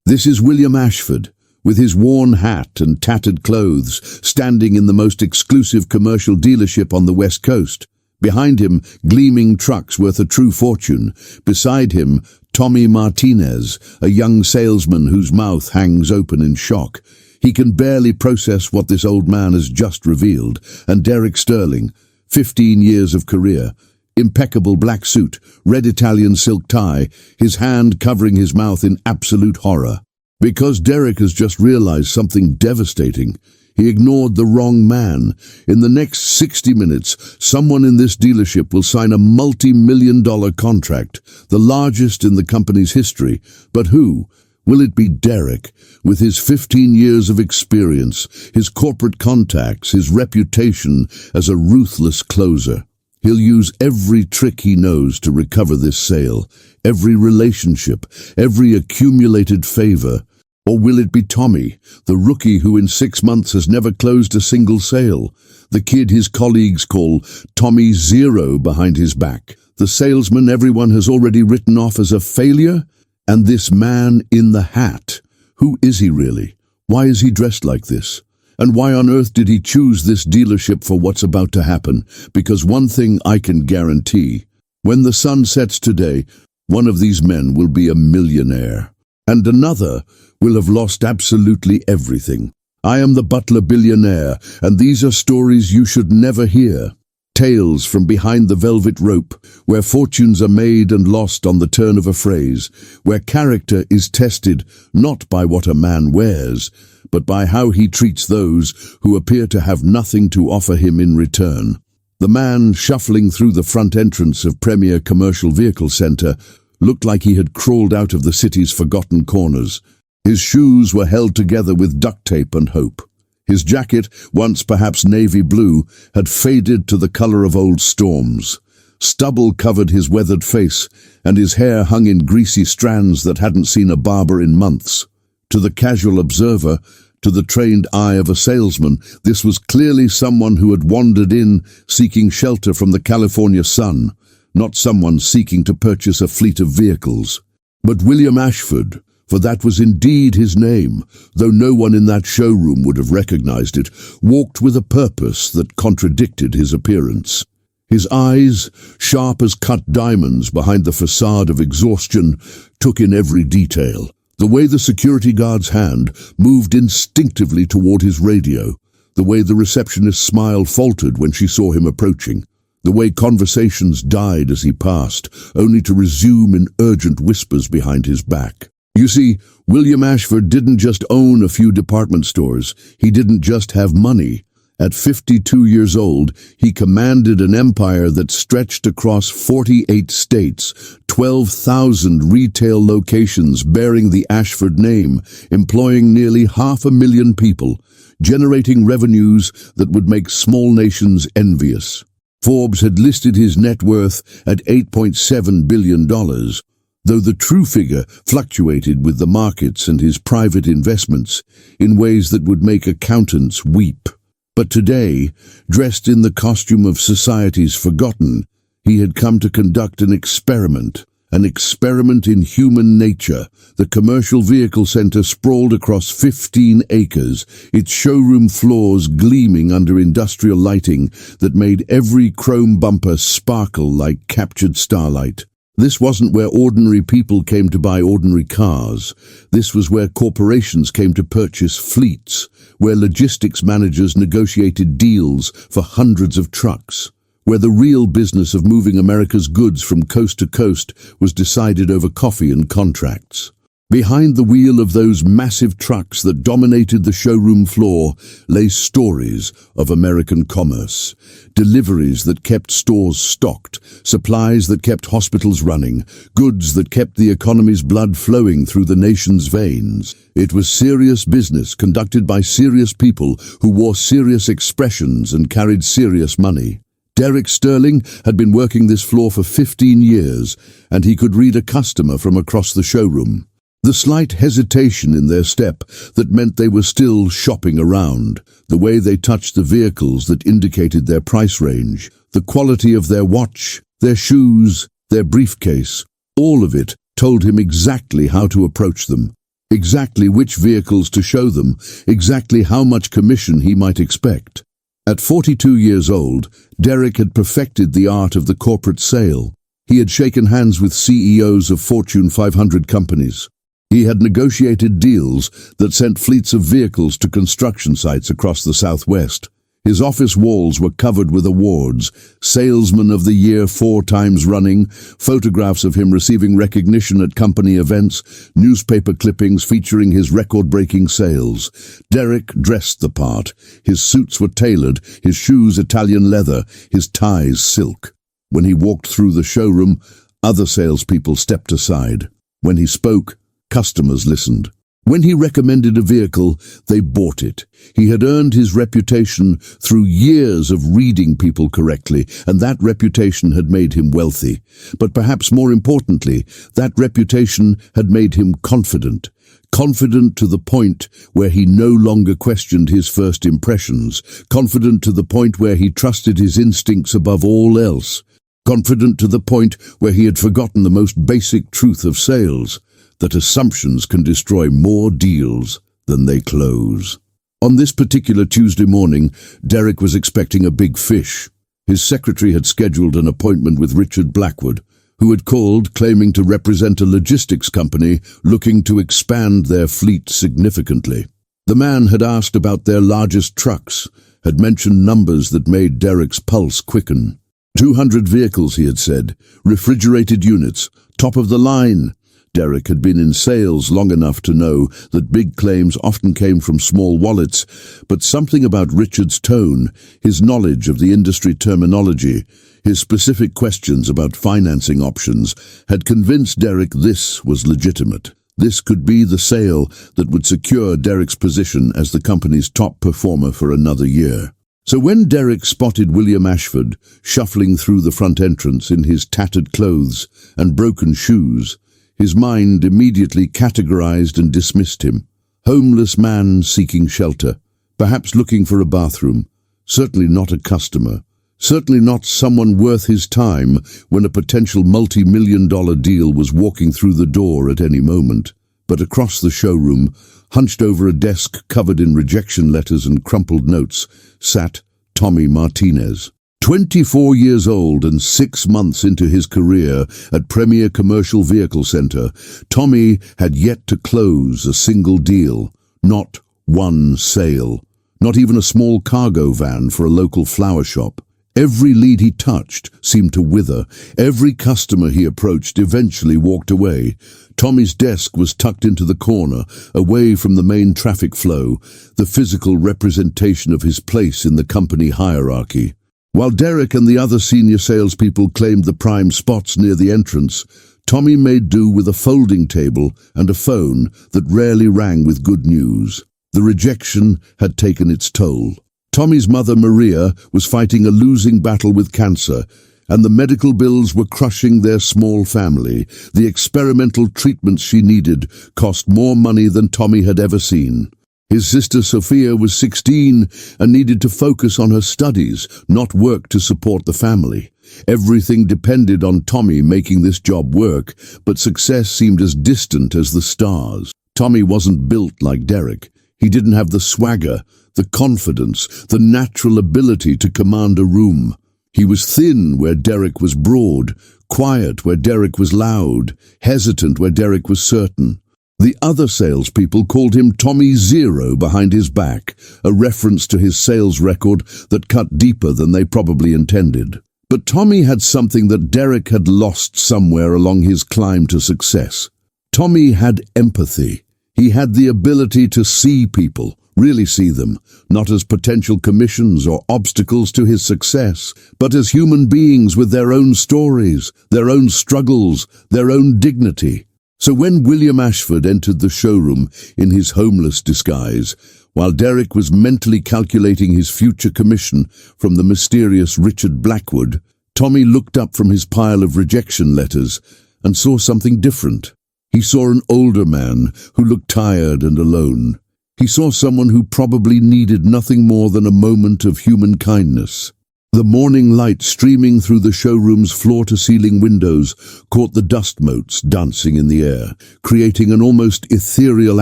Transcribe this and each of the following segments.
This is William Ashford, with his worn hat and tattered clothes, standing in the most exclusive commercial dealership on the West Coast. Behind him, gleaming trucks worth a true fortune. Beside him, Tommy Martinez, a young salesman whose mouth hangs open in shock. He can barely process what this old man has just revealed. And Derek Sterling, 15 years of career, impeccable black suit, red Italian silk tie, his hand covering his mouth in absolute horror. Because Derek has just realized something devastating. He ignored the wrong man. In the next 60 minutes, someone in this dealership will sign a multi-million-dollar contract, the largest in the company's history. But who? Will it be Derek, with his 15 years of experience, his corporate contacts, his reputation as a ruthless closer? He'll use every trick he knows to recover this sale, every relationship, every accumulated favor. Or will it be Tommy, the rookie who in 6 months has never closed a single sale? The kid his colleagues call Tommy Zero behind his back. The salesman everyone has already written off as a failure? And this man in the hat, who is he really? Why is he dressed like this? And why on earth did he choose this dealership for what's about to happen? Because one thing I can guarantee, when the sun sets today, one of these men will be a millionaire, and another will have lost absolutely everything. I am the butler billionaire, and these are stories you should never hear. Tales from behind the velvet rope, where fortunes are made and lost on the turn of a phrase, where character is tested not by what a man wears, but by how he treats those who appear to have nothing to offer him in return. The man shuffling through the front entrance of Premier Commercial Vehicle Center looked like he had crawled out of the city's forgotten corners. His shoes were held together with duct tape and hope. His jacket, once perhaps navy blue, had faded to the color of old storms. Stubble covered his weathered face, and his hair hung in greasy strands that hadn't seen a barber in months. To the casual observer, to the trained eye of a salesman, this was clearly someone who had wandered in seeking shelter from the California sun, not someone seeking to purchase a fleet of vehicles. But William Ashford, for that was indeed his name, though no one in that showroom would have recognized it, walked with a purpose that contradicted his appearance. His eyes, sharp as cut diamonds behind the facade of exhaustion, took in every detail. The way the security guard's hand moved instinctively toward his radio, the way the receptionist's smile faltered when she saw him approaching, the way conversations died as he passed, only to resume in urgent whispers behind his back. You see, William Ashford didn't just own a few department stores. He didn't just have money. At 52 years old, he commanded an empire that stretched across 48 states, 12,000 retail locations bearing the Ashford name, employing nearly 500,000 people, generating revenues that would make small nations envious. Forbes had listed his net worth at $8.7 billion. Though the true figure fluctuated with the markets and his private investments in ways that would make accountants weep. But today, dressed in the costume of society's forgotten, he had come to conduct an experiment in human nature. The commercial vehicle center sprawled across 15 acres, its showroom floors gleaming under industrial lighting that made every chrome bumper sparkle like captured starlight. This wasn't where ordinary people came to buy ordinary cars. This was where corporations came to purchase fleets, where logistics managers negotiated deals for hundreds of trucks, where the real business of moving America's goods from coast to coast was decided over coffee and contracts. Behind the wheel of those massive trucks that dominated the showroom floor lay stories of American commerce, deliveries that kept stores stocked, supplies that kept hospitals running, goods that kept the economy's blood flowing through the nation's veins. It was serious business conducted by serious people who wore serious expressions and carried serious money. Derek Sterling had been working this floor for 15 years, and he could read a customer from across the showroom. The slight hesitation in their step that meant they were still shopping around, the way they touched the vehicles that indicated their price range, the quality of their watch, their shoes, their briefcase, all of it told him exactly how to approach them. exactly which vehicles to show them, exactly how much commission he might expect. At 42 years old, Derek had perfected the art of the corporate sale. He had shaken hands with CEOs of Fortune 500 companies. He had negotiated deals that sent fleets of vehicles to construction sites across the Southwest. His office walls were covered with awards, Salesman of the Year 4 times running, photographs of him receiving recognition at company events, newspaper clippings featuring his record-breaking sales. Derek dressed the part. His suits were tailored, his shoes Italian leather, his ties silk. When he walked through the showroom, other salespeople stepped aside. When he spoke, customers listened. When he recommended a vehicle, they bought it. He had earned his reputation through years of reading people correctly, and that reputation had made him wealthy. But perhaps more importantly, that reputation had made him confident. Confident to the point where he no longer questioned his first impressions. Confident to the point where he trusted his instincts above all else. Confident to the point where he had forgotten the most basic truth of sales, that assumptions can destroy more deals than they close. On this particular Tuesday morning, Derek was expecting a big fish. His secretary had scheduled an appointment with Richard Blackwood, who had called claiming to represent a logistics company looking to expand their fleet significantly. The man had asked about their largest trucks, had mentioned numbers that made Derek's pulse quicken. 200 vehicles, he had said, refrigerated units, top of the line. Derek had been in sales long enough to know that big claims often came from small wallets, but something about Richard's tone, his knowledge of the industry terminology, his specific questions about financing options, had convinced Derek this was legitimate. This could be the sale that would secure Derek's position as the company's top performer for another year. So when Derek spotted William Ashford shuffling through the front entrance in his tattered clothes and broken shoes, his mind immediately categorized and dismissed him. Homeless man seeking shelter, perhaps looking for a bathroom, certainly not a customer, certainly not someone worth his time when a potential multi-million-dollar deal was walking through the door at any moment. But across the showroom, hunched over a desk covered in rejection letters and crumpled notes, sat Tommy Martinez. 24 years old and 6 months into his career at Premier Commercial Vehicle Center, Tommy had yet to close a single deal, not one sale, not even a small cargo van for a local flower shop. Every lead he touched seemed to wither. Every customer he approached eventually walked away. Tommy's desk was tucked into the corner, away from the main traffic flow, the physical representation of his place in the company hierarchy. While Derek and the other senior salespeople claimed the prime spots near the entrance, Tommy made do with a folding table and a phone that rarely rang with good news. The rejection had taken its toll. Tommy's mother, Maria, was fighting a losing battle with cancer, and the medical bills were crushing their small family. The experimental treatments she needed cost more money than Tommy had ever seen. His sister Sophia was 16 and needed to focus on her studies, not work to support the family. Everything depended on Tommy making this job work, but success seemed as distant as the stars. Tommy wasn't built like Derek. He didn't have the swagger, the confidence, the natural ability to command a room. He was thin where Derek was broad, quiet where Derek was loud, hesitant where Derek was certain. The other salespeople called him Tommy Zero behind his back, a reference to his sales record that cut deeper than they probably intended. But Tommy had something that Derek had lost somewhere along his climb to success. Tommy had empathy. He had the ability to see people, really see them, not as potential commissions or obstacles to his success, but as human beings with their own stories, their own struggles, their own dignity. So when William Ashford entered the showroom in his homeless disguise, while Derek was mentally calculating his future commission from the mysterious Richard Blackwood, Tommy looked up from his pile of rejection letters and saw something different. He saw an older man who looked tired and alone. He saw someone who probably needed nothing more than a moment of human kindness. The morning light streaming through the showroom's floor-to-ceiling windows caught the dust motes dancing in the air, creating an almost ethereal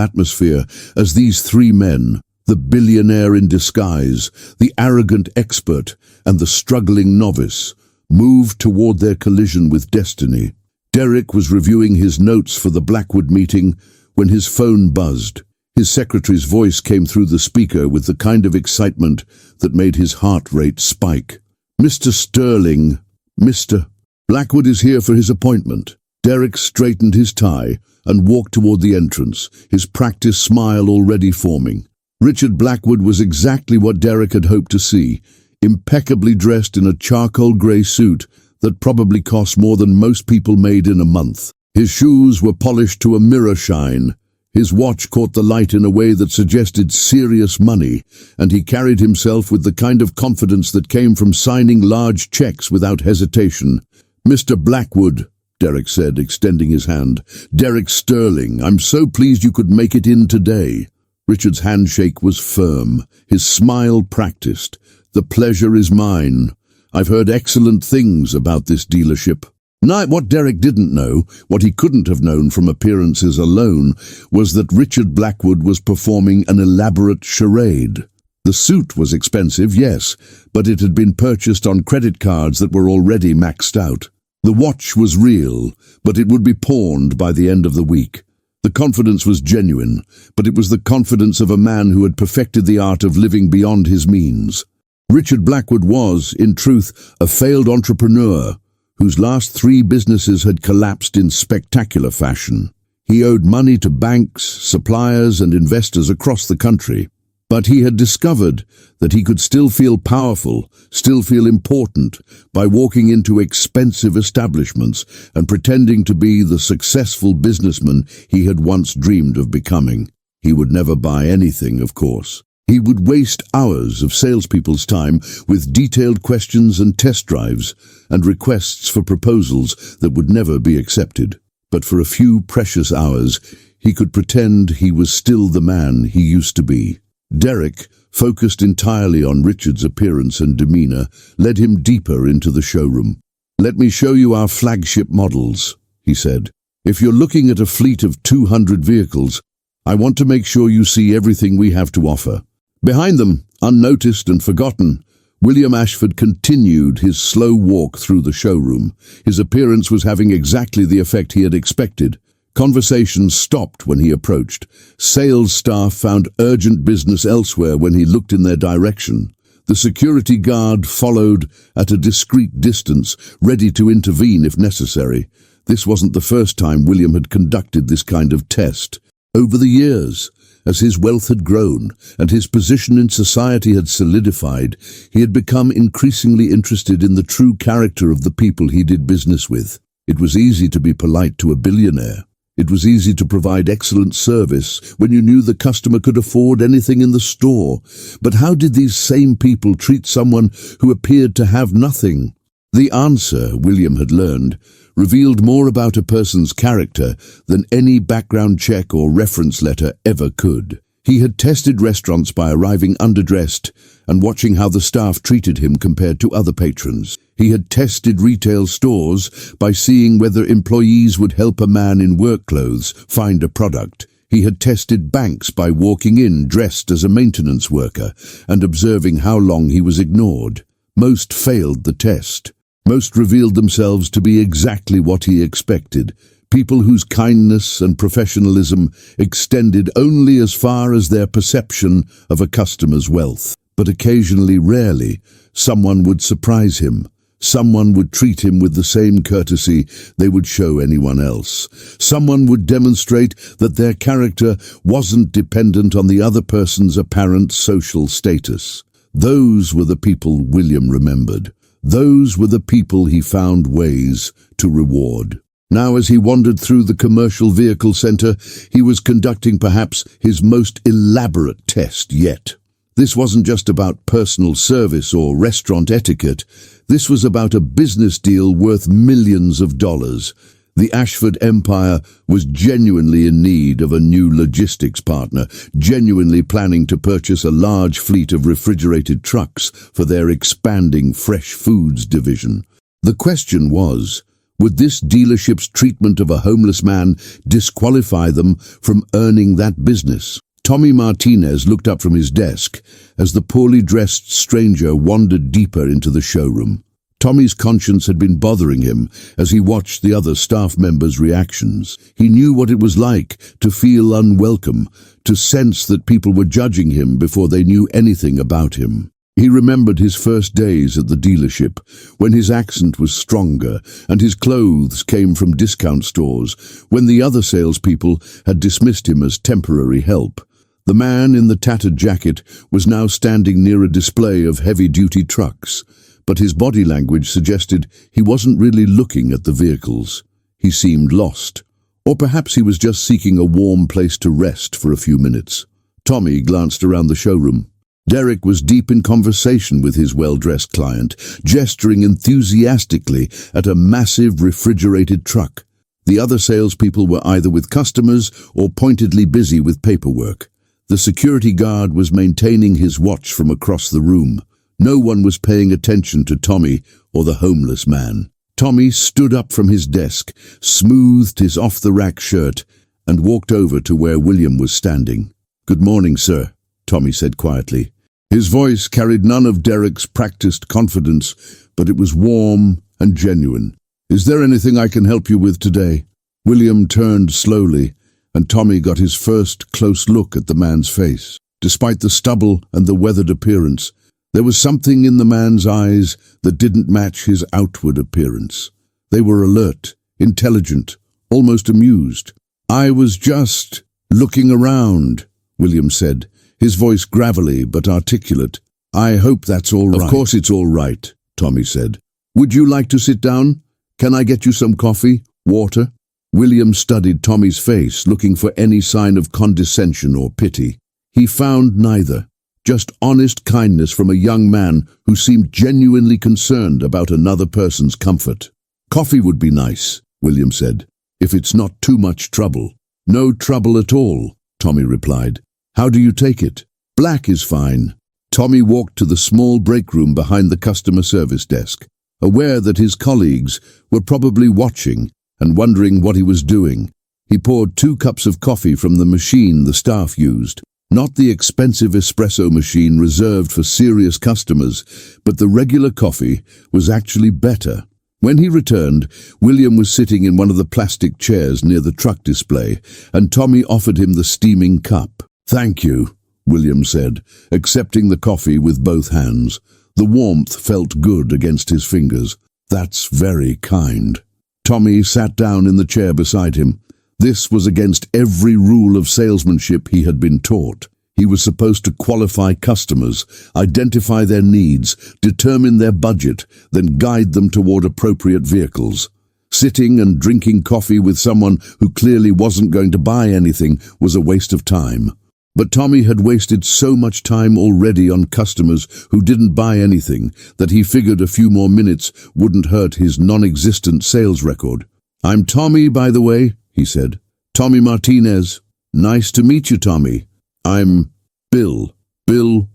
atmosphere as these three men, the billionaire in disguise, the arrogant expert, and the struggling novice, moved toward their collision with destiny. Derek was reviewing his notes for the Blackwood meeting when his phone buzzed. His secretary's voice came through the speaker with the kind of excitement that made his heart rate spike. "Mr. Sterling, Mr. Blackwood is here for his appointment." Derek straightened his tie and walked toward the entrance, his practiced smile already forming. Richard Blackwood was exactly what Derek had hoped to see, impeccably dressed in a charcoal grey suit that probably cost more than most people made in a month. His shoes were polished to a mirror shine. His watch caught the light in a way that suggested serious money, and he carried himself with the kind of confidence that came from signing large checks without hesitation. "Mr. Blackwood," Derek said, extending his hand. "Derek Sterling, I'm so pleased you could make it in today." Richard's handshake was firm, his smile practiced. "The pleasure is mine. I've heard excellent things about this dealership." What Derek didn't know, what he couldn't have known from appearances alone, was that Richard Blackwood was performing an elaborate charade. The suit was expensive, yes, but it had been purchased on credit cards that were already maxed out. The watch was real, but it would be pawned by the end of the week. The confidence was genuine, but it was the confidence of a man who had perfected the art of living beyond his means. Richard Blackwood was, in truth, a failed entrepreneur whose last 3 businesses had collapsed in spectacular fashion. He owed money to banks, suppliers, and investors across the country. But he had discovered that he could still feel powerful, still feel important, by walking into expensive establishments and pretending to be the successful businessman he had once dreamed of becoming. He would never buy anything, of course. He would waste hours of salespeople's time with detailed questions and test drives and requests for proposals that would never be accepted. But for a few precious hours, he could pretend he was still the man he used to be. Derek, focused entirely on Richard's appearance and demeanor, led him deeper into the showroom. "Let me show you our flagship models," he said. "If you're looking at a fleet of 200 vehicles, I want to make sure you see everything we have to offer." Behind them, unnoticed and forgotten, William Ashford continued his slow walk through the showroom. His appearance was having exactly the effect he had expected. Conversations stopped when he approached. Sales staff found urgent business elsewhere when he looked in their direction. The security guard followed at a discreet distance, ready to intervene if necessary. This wasn't the first time William had conducted this kind of test. Over the years, as his wealth had grown and his position in society had solidified, he had become increasingly interested in the true character of the people he did business with. It was easy to be polite to a billionaire. It was easy to provide excellent service when you knew the customer could afford anything in the store. But how did these same people treat someone who appeared to have nothing? The answer, William had learned, revealed more about a person's character than any background check or reference letter ever could. He had tested restaurants by arriving underdressed and watching how the staff treated him compared to other patrons. He had tested retail stores by seeing whether employees would help a man in work clothes find a product. He had tested banks by walking in dressed as a maintenance worker and observing how long he was ignored. Most failed the test. Most revealed themselves to be exactly what he expected, people whose kindness and professionalism extended only as far as their perception of a customer's wealth. But occasionally, rarely, someone would surprise him. Someone would treat him with the same courtesy they would show anyone else. Someone would demonstrate that their character wasn't dependent on the other person's apparent social status. Those were the people William remembered. Those were the people he found ways to reward. Now, as he wandered through the commercial vehicle center, he was conducting perhaps his most elaborate test yet. This wasn't just about personal service or restaurant etiquette. This was about a business deal worth millions of dollars. The Ashford empire was genuinely in need of a new logistics partner, genuinely planning to purchase a large fleet of refrigerated trucks for their expanding fresh foods division. The question was, would this dealership's treatment of a homeless man disqualify them from earning that business? Tommy Martinez looked up from his desk as the poorly dressed stranger wandered deeper into the showroom. Tommy's conscience had been bothering him as he watched the other staff members' reactions. He knew what it was like to feel unwelcome, to sense that people were judging him before they knew anything about him. He remembered his first days at the dealership, when his accent was stronger and his clothes came from discount stores, when the other salespeople had dismissed him as temporary help. The man in the tattered jacket was now standing near a display of heavy-duty trucks, but his body language suggested he wasn't really looking at the vehicles. He seemed lost, or perhaps he was just seeking a warm place to rest for a few minutes. Tommy glanced around the showroom. Derek was deep in conversation with his well-dressed client, gesturing enthusiastically at a massive refrigerated truck. The other salespeople were either with customers or pointedly busy with paperwork. The security guard was maintaining his watch from across the room. No one was paying attention to Tommy or the homeless man. Tommy stood up from his desk, smoothed his off-the-rack shirt, and walked over to where William was standing. "Good morning, sir," Tommy said quietly. His voice carried none of Derek's practiced confidence, but it was warm and genuine. "Is there anything I can help you with today?" William turned slowly, and Tommy got his first close look at the man's face. Despite the stubble and the weathered appearance, there was something in the man's eyes that didn't match his outward appearance. They were alert, intelligent, almost amused. "I was just looking around," William said, his voice gravelly but articulate. "I hope that's all right." "Of course it's all right," Tommy said. "Would you like to sit down? Can I get you some coffee? Water?" William studied Tommy's face, looking for any sign of condescension or pity. He found neither. Just honest kindness from a young man who seemed genuinely concerned about another person's comfort. "Coffee would be nice," William said, "if it's not too much trouble." "No trouble at all," Tommy replied. "How do you take it?" "Black is fine." Tommy walked to the small break room behind the customer service desk, aware that his colleagues were probably watching and wondering what he was doing. He poured 2 cups of coffee from the machine the staff used. Not the expensive espresso machine reserved for serious customers, but the regular coffee was actually better. When he returned, William was sitting in one of the plastic chairs near the truck display, and Tommy offered him the steaming cup. "Thank you," William said, accepting the coffee with both hands. The warmth felt good against his fingers. "That's very kind." Tommy sat down in the chair beside him. This was against every rule of salesmanship he had been taught. He was supposed to qualify customers, identify their needs, determine their budget, then guide them toward appropriate vehicles. Sitting and drinking coffee with someone who clearly wasn't going to buy anything was a waste of time. But Tommy had wasted so much time already on customers who didn't buy anything that he figured a few more minutes wouldn't hurt his non-existent sales record. "I'm Tommy, by the way," he said. "Tommy Martinez. Nice to meet you, Tommy. I'm Bill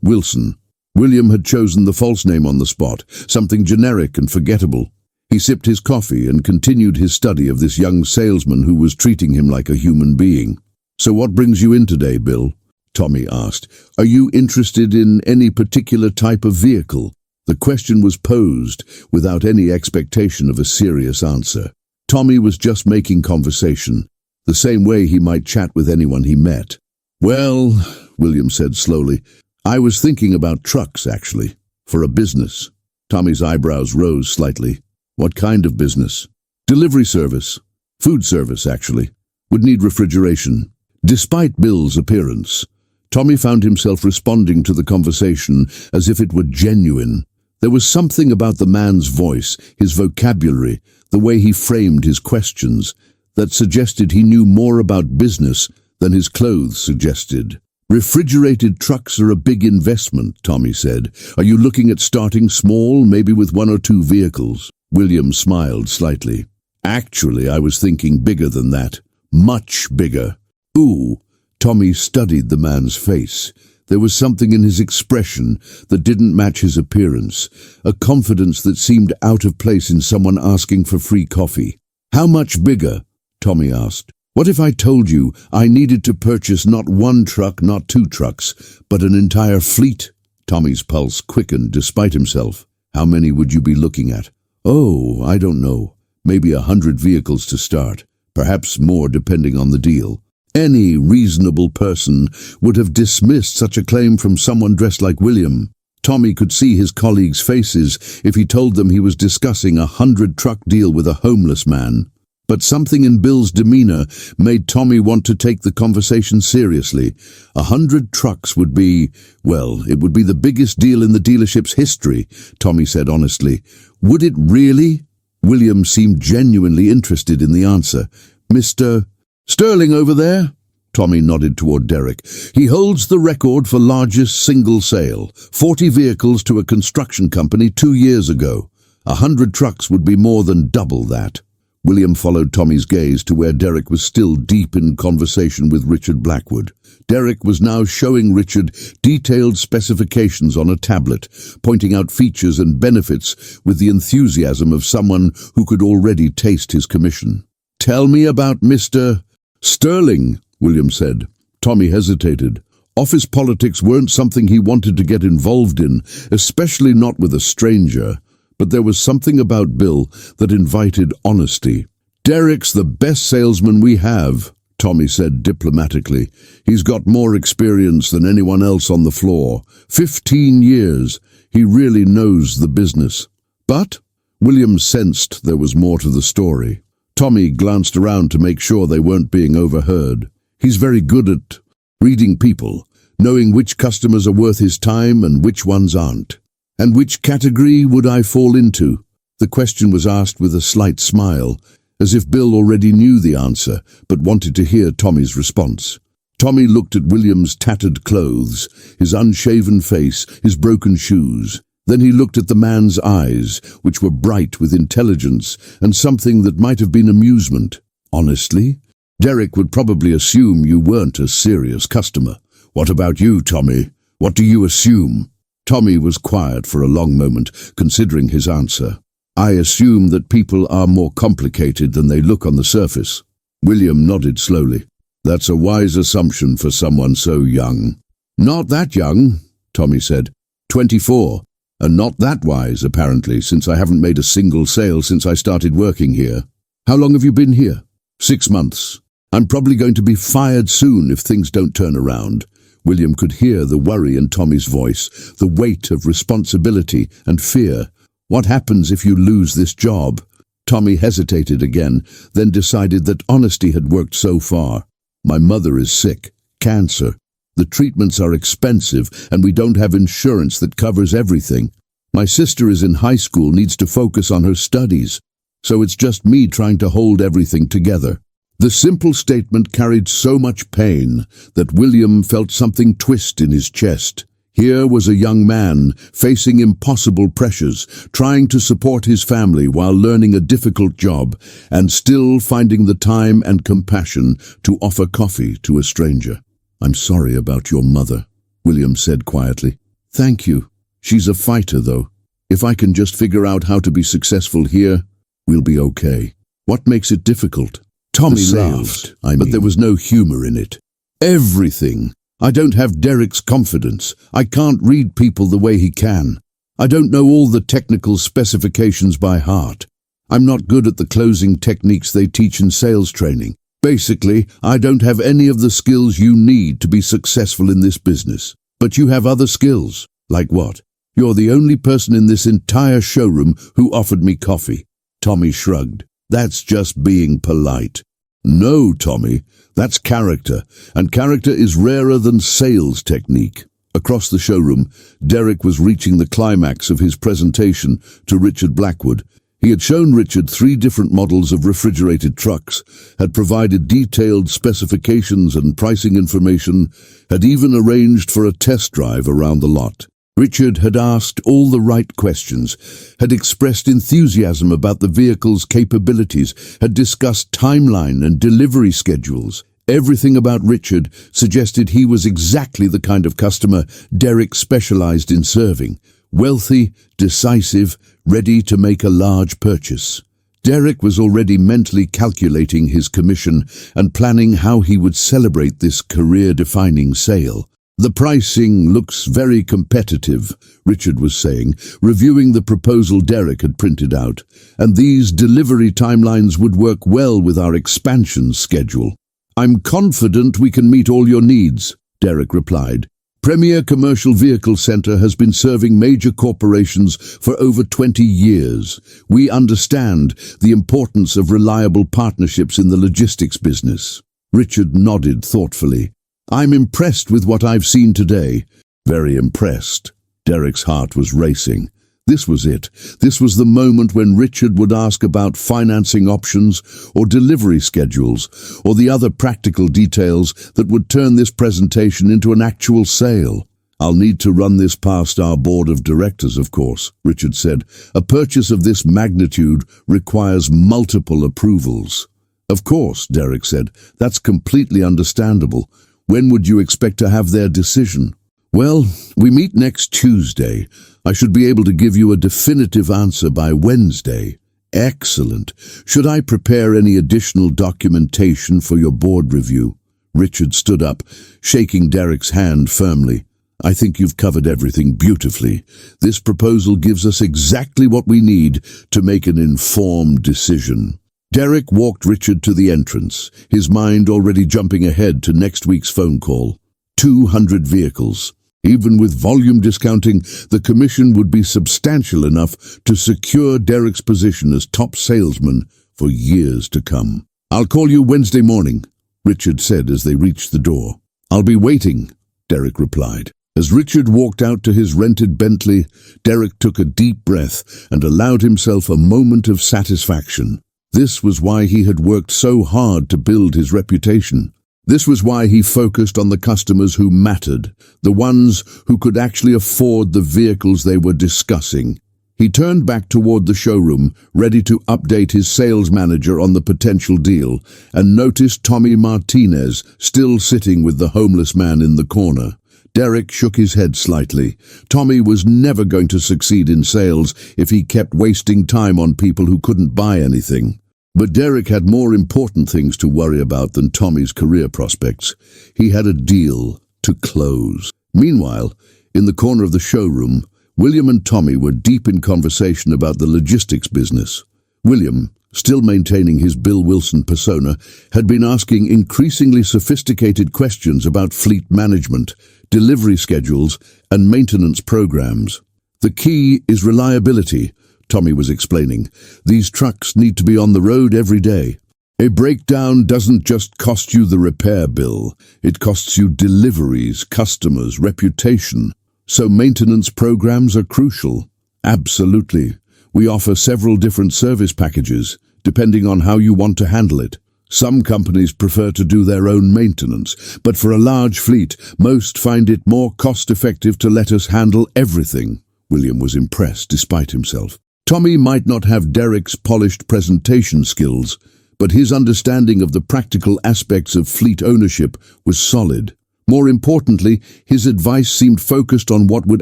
Wilson." William had chosen the false name on the spot, something generic and forgettable. He sipped his coffee and continued his study of this young salesman who was treating him like a human being. "So what brings you in today, Bill?" Tommy asked. "Are you interested in any particular type of vehicle?" The question was posed without any expectation of a serious answer. Tommy was just making conversation, the same way he might chat with anyone he met. "Well," William said slowly, "I was thinking about trucks, actually, for a business." Tommy's eyebrows rose slightly. "What kind of business?" "Delivery service. Food service, actually. Would need refrigeration." Despite Bill's appearance, Tommy found himself responding to the conversation as if it were genuine. There was something about the man's voice, his vocabulary, the way he framed his questions, that suggested he knew more about business than his clothes suggested. "Refrigerated trucks are a big investment," Tommy said. "Are you looking at starting small, maybe with 1 or 2 vehicles?" William smiled slightly. Actually, I was thinking bigger than that. Much bigger. Ooh, Tommy studied the man's face. There was something in his expression that didn't match his appearance, a confidence that seemed out of place in someone asking for free coffee. How much bigger? Tommy asked. What if I told you I needed to purchase not one truck, not two trucks, but an entire fleet? Tommy's pulse quickened despite himself. How many would you be looking at? Oh, I don't know. Maybe 100 vehicles to start. Perhaps more depending on the deal. Any reasonable person would have dismissed such a claim from someone dressed like William. Tommy could see his colleagues' faces if he told them he was discussing a 100-truck deal with a homeless man. But something in Bill's demeanor made Tommy want to take the conversation seriously. 100 trucks would be, well, it would be the biggest deal in the dealership's history, Tommy said honestly. Would it really? William seemed genuinely interested in the answer. Mr. Sterling over there? Tommy nodded toward Derek. He holds the record for largest single sale, 40 vehicles to a construction company 2 years ago. 100 trucks would be more than double that. William followed Tommy's gaze to where Derek was still deep in conversation with Richard Blackwood. Derek was now showing Richard detailed specifications on a tablet, pointing out features and benefits with the enthusiasm of someone who could already taste his commission. Tell me about Mr. Sterling, William said. Tommy hesitated. Office politics weren't something he wanted to get involved in, especially not with a stranger. But there was something about Bill that invited honesty. Derek's the best salesman we have, Tommy said diplomatically. He's got more experience than anyone else on the floor. 15 years. He really knows the business. But William sensed there was more to the story. Tommy glanced around to make sure they weren't being overheard. He's very good at reading people, knowing which customers are worth his time and which ones aren't. And which category would I fall into? The question was asked with a slight smile, as if Bill already knew the answer, but wanted to hear Tommy's response. Tommy looked at William's tattered clothes, his unshaven face, his broken shoes. Then he looked at the man's eyes, which were bright with intelligence and something that might have been amusement. Honestly, Derek would probably assume you weren't a serious customer. What about you, Tommy? What do you assume? Tommy was quiet for a long moment, considering his answer. I assume that people are more complicated than they look on the surface. William nodded slowly. That's a wise assumption for someone so young. Not that young, Tommy said. 24. And not that wise, apparently, since I haven't made a single sale since I started working here. How long have you been here? 6 months. I'm probably going to be fired soon if things don't turn around. William could hear the worry in Tommy's voice, the weight of responsibility and fear. What happens if you lose this job? Tommy hesitated again, then decided that honesty had worked so far. My mother is sick. Cancer. The treatments are expensive, and we don't have insurance that covers everything. My sister is in high school, needs to focus on her studies. So it's just me trying to hold everything together. The simple statement carried so much pain that William felt something twist in his chest. Here was a young man facing impossible pressures, trying to support his family while learning a difficult job, and still finding the time and compassion to offer coffee to a stranger. I'm sorry about your mother, William said quietly. Thank you. She's a fighter, though. If I can just figure out how to be successful here, we'll be okay. What makes it difficult? Tommy laughed, but there was no humor in it. Everything. I don't have Derek's confidence. I can't read people the way he can. I don't know all the technical specifications by heart. I'm not good at the closing techniques they teach in sales training. Basically, I don't have any of the skills you need to be successful in this business. But you have other skills. Like what? You're the only person in this entire showroom who offered me coffee. Tommy shrugged. That's just being polite. No, Tommy, that's character, and character is rarer than sales technique. Across the showroom, Derek was reaching the climax of his presentation to Richard Blackwood. He had shown Richard 3 different models of refrigerated trucks, had provided detailed specifications and pricing information, had even arranged for a test drive around the lot. Richard had asked all the right questions, had expressed enthusiasm about the vehicle's capabilities, had discussed timeline and delivery schedules. Everything about Richard suggested he was exactly the kind of customer Derek specialized in serving. Wealthy, decisive, ready to make a large purchase. Derek was already mentally calculating his commission and planning how he would celebrate this career-defining sale. "The pricing looks very competitive," Richard was saying, reviewing the proposal Derek had printed out, "and these delivery timelines would work well with our expansion schedule." "I'm confident we can meet all your needs," Derek replied. "Premier Commercial Vehicle Center has been serving major corporations for over 20 years. We understand the importance of reliable partnerships in the logistics business." Richard nodded thoughtfully. "I'm impressed with what I've seen today." Very impressed. Derek's heart was racing. This was it. This was the moment when Richard would ask about financing options or delivery schedules or the other practical details that would turn this presentation into an actual sale. "I'll need to run this past our board of directors, of course," Richard said. "A purchase of this magnitude requires multiple approvals." "Of course," Derek said. "That's completely understandable. When would you expect to have their decision?" "Well, we meet next Tuesday. I should be able to give you a definitive answer by Wednesday." "Excellent. Should I prepare any additional documentation for your board review?" Richard stood up, shaking Derek's hand firmly. "I think you've covered everything beautifully. This proposal gives us exactly what we need to make an informed decision." Derek walked Richard to the entrance, his mind already jumping ahead to next week's phone call. 200 vehicles. Even with volume discounting, the commission would be substantial enough to secure Derek's position as top salesman for years to come. "I'll call you Wednesday morning," Richard said as they reached the door. "I'll be waiting," Derek replied. As Richard walked out to his rented Bentley, Derek took a deep breath and allowed himself a moment of satisfaction. This was why he had worked so hard to build his reputation. This was why he focused on the customers who mattered, the ones who could actually afford the vehicles they were discussing. He turned back toward the showroom, ready to update his sales manager on the potential deal, and noticed Tommy Martinez still sitting with the homeless man in the corner. Derek shook his head slightly. Tommy was never going to succeed in sales if he kept wasting time on people who couldn't buy anything. But Derek had more important things to worry about than Tommy's career prospects. He had a deal to close. Meanwhile, in the corner of the showroom, William and Tommy were deep in conversation about the logistics business. William, still maintaining his Bill Wilson persona, had been asking increasingly sophisticated questions about fleet management, delivery schedules, and maintenance programs. "The key is reliability," Tommy was explaining. "These trucks need to be on the road every day. A breakdown doesn't just cost you the repair bill, it costs you deliveries, customers, reputation. So maintenance programs are crucial." "Absolutely. We offer several different service packages, depending on how you want to handle it. Some companies prefer to do their own maintenance, but for a large fleet, most find it more cost-effective to let us handle everything." William was impressed despite himself. Tommy might not have Derek's polished presentation skills, but his understanding of the practical aspects of fleet ownership was solid. More importantly, his advice seemed focused on what would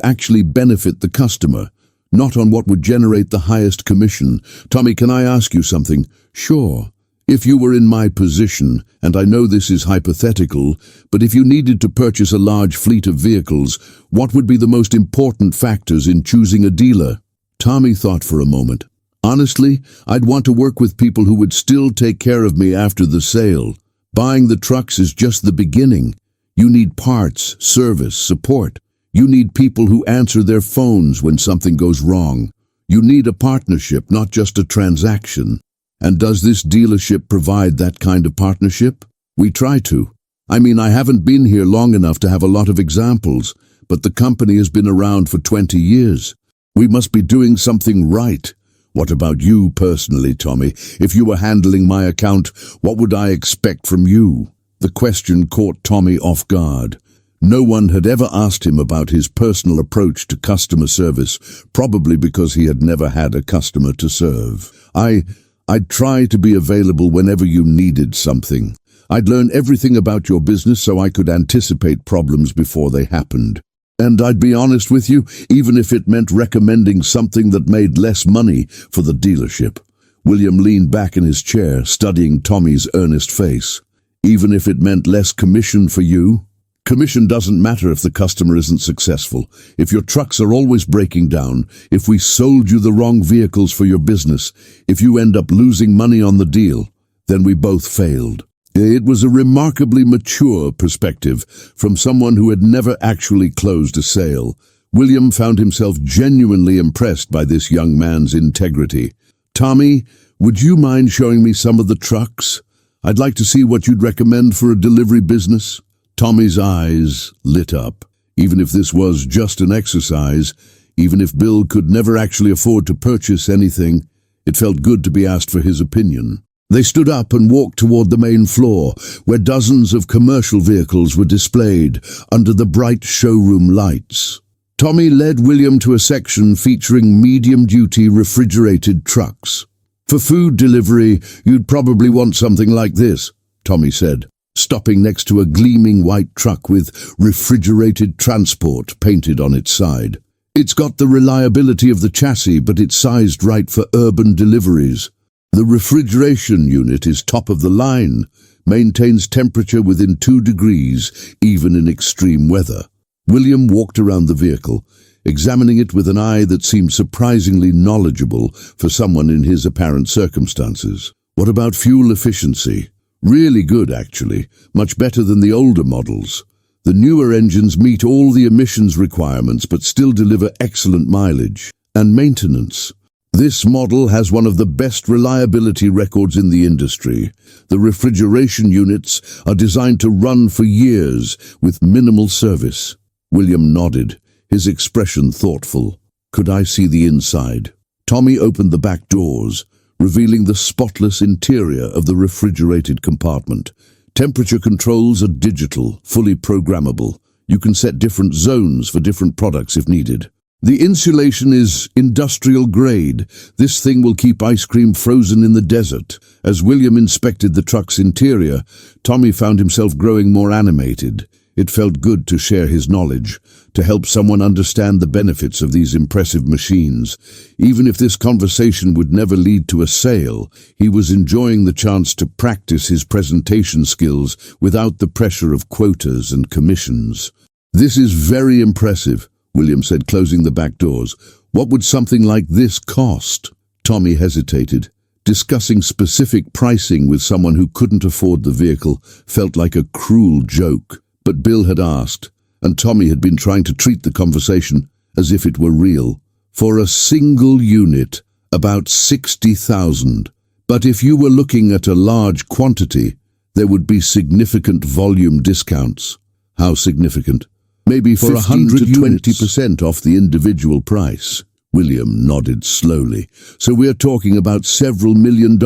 actually benefit the customer, not on what would generate the highest commission. "Tommy, can I ask you something?" "Sure. If you were in my position, and I know this is hypothetical, but if you needed to purchase a large fleet of vehicles, what would be the most important factors in choosing a dealer?" Tommy thought for a moment. "Honestly, I'd want to work with people who would still take care of me after the sale. Buying the trucks is just the beginning. You need parts, service, support. You need people who answer their phones when something goes wrong. You need a partnership, not just a transaction. And does this dealership provide that kind of partnership? We try to. I mean, I haven't been here long enough to have a lot of examples, but the company has been around for 20 years. We must be doing something right. What about you personally, Tommy? If you were handling my account, what would I expect from you?" The question caught Tommy off guard. No one had ever asked him about his personal approach to customer service, probably because he had never had a customer to serve. I'd try to be available whenever you needed something. I'd learn everything about your business so I could anticipate problems before they happened. And I'd be honest with you, even if it meant recommending something that made less money for the dealership. William leaned back in his chair, studying Tommy's earnest face. Even if it meant less commission for you? Commission doesn't matter if the customer isn't successful, if your trucks are always breaking down, if we sold you the wrong vehicles for your business, if you end up losing money on the deal, then we both failed. It was a remarkably mature perspective from someone who had never actually closed a sale. William found himself genuinely impressed by this young man's integrity. Tommy, would you mind showing me some of the trucks? I'd like to see what you'd recommend for a delivery business. Tommy's eyes lit up. Even if this was just an exercise, even if Bill could never actually afford to purchase anything, it felt good to be asked for his opinion. They stood up and walked toward the main floor, where dozens of commercial vehicles were displayed under the bright showroom lights. Tommy led William to a section featuring medium-duty refrigerated trucks. For food delivery, you'd probably want something like this, Tommy said, stopping next to a gleaming white truck with refrigerated transport painted on its side. It's got the reliability of the chassis, but it's sized right for urban deliveries. The refrigeration unit is top of the line, maintains temperature within 2 degrees, even in extreme weather. William walked around the vehicle, examining it with an eye that seemed surprisingly knowledgeable for someone in his apparent circumstances. What about fuel efficiency? Really good, actually, much better than the older models. The newer engines meet all the emissions requirements but still deliver excellent mileage. And maintenance. This model has one of the best reliability records in the industry. The refrigeration units are designed to run for years with minimal service. William nodded, his expression thoughtful. Could I see the inside? Tommy opened the back doors, revealing the spotless interior of the refrigerated compartment. Temperature controls are digital, fully programmable. You can set different zones for different products if needed. The insulation is industrial grade. This thing will keep ice cream frozen in the desert. As William inspected the truck's interior, Tommy found himself growing more animated. It felt good to share his knowledge, to help someone understand the benefits of these impressive machines. Even if this conversation would never lead to a sale, he was enjoying the chance to practice his presentation skills without the pressure of quotas and commissions. This is very impressive, William said, closing the back doors. What would something like this cost? Tommy hesitated. Discussing specific pricing with someone who couldn't afford the vehicle felt like a cruel joke. But Bill had asked, and Tommy had been trying to treat the conversation as if it were real. For a single unit, about 60,000. But if you were looking at a large quantity, there would be significant volume discounts. How significant? Maybe 15 to 20% off the individual price. William nodded slowly. So we're talking about several $1 million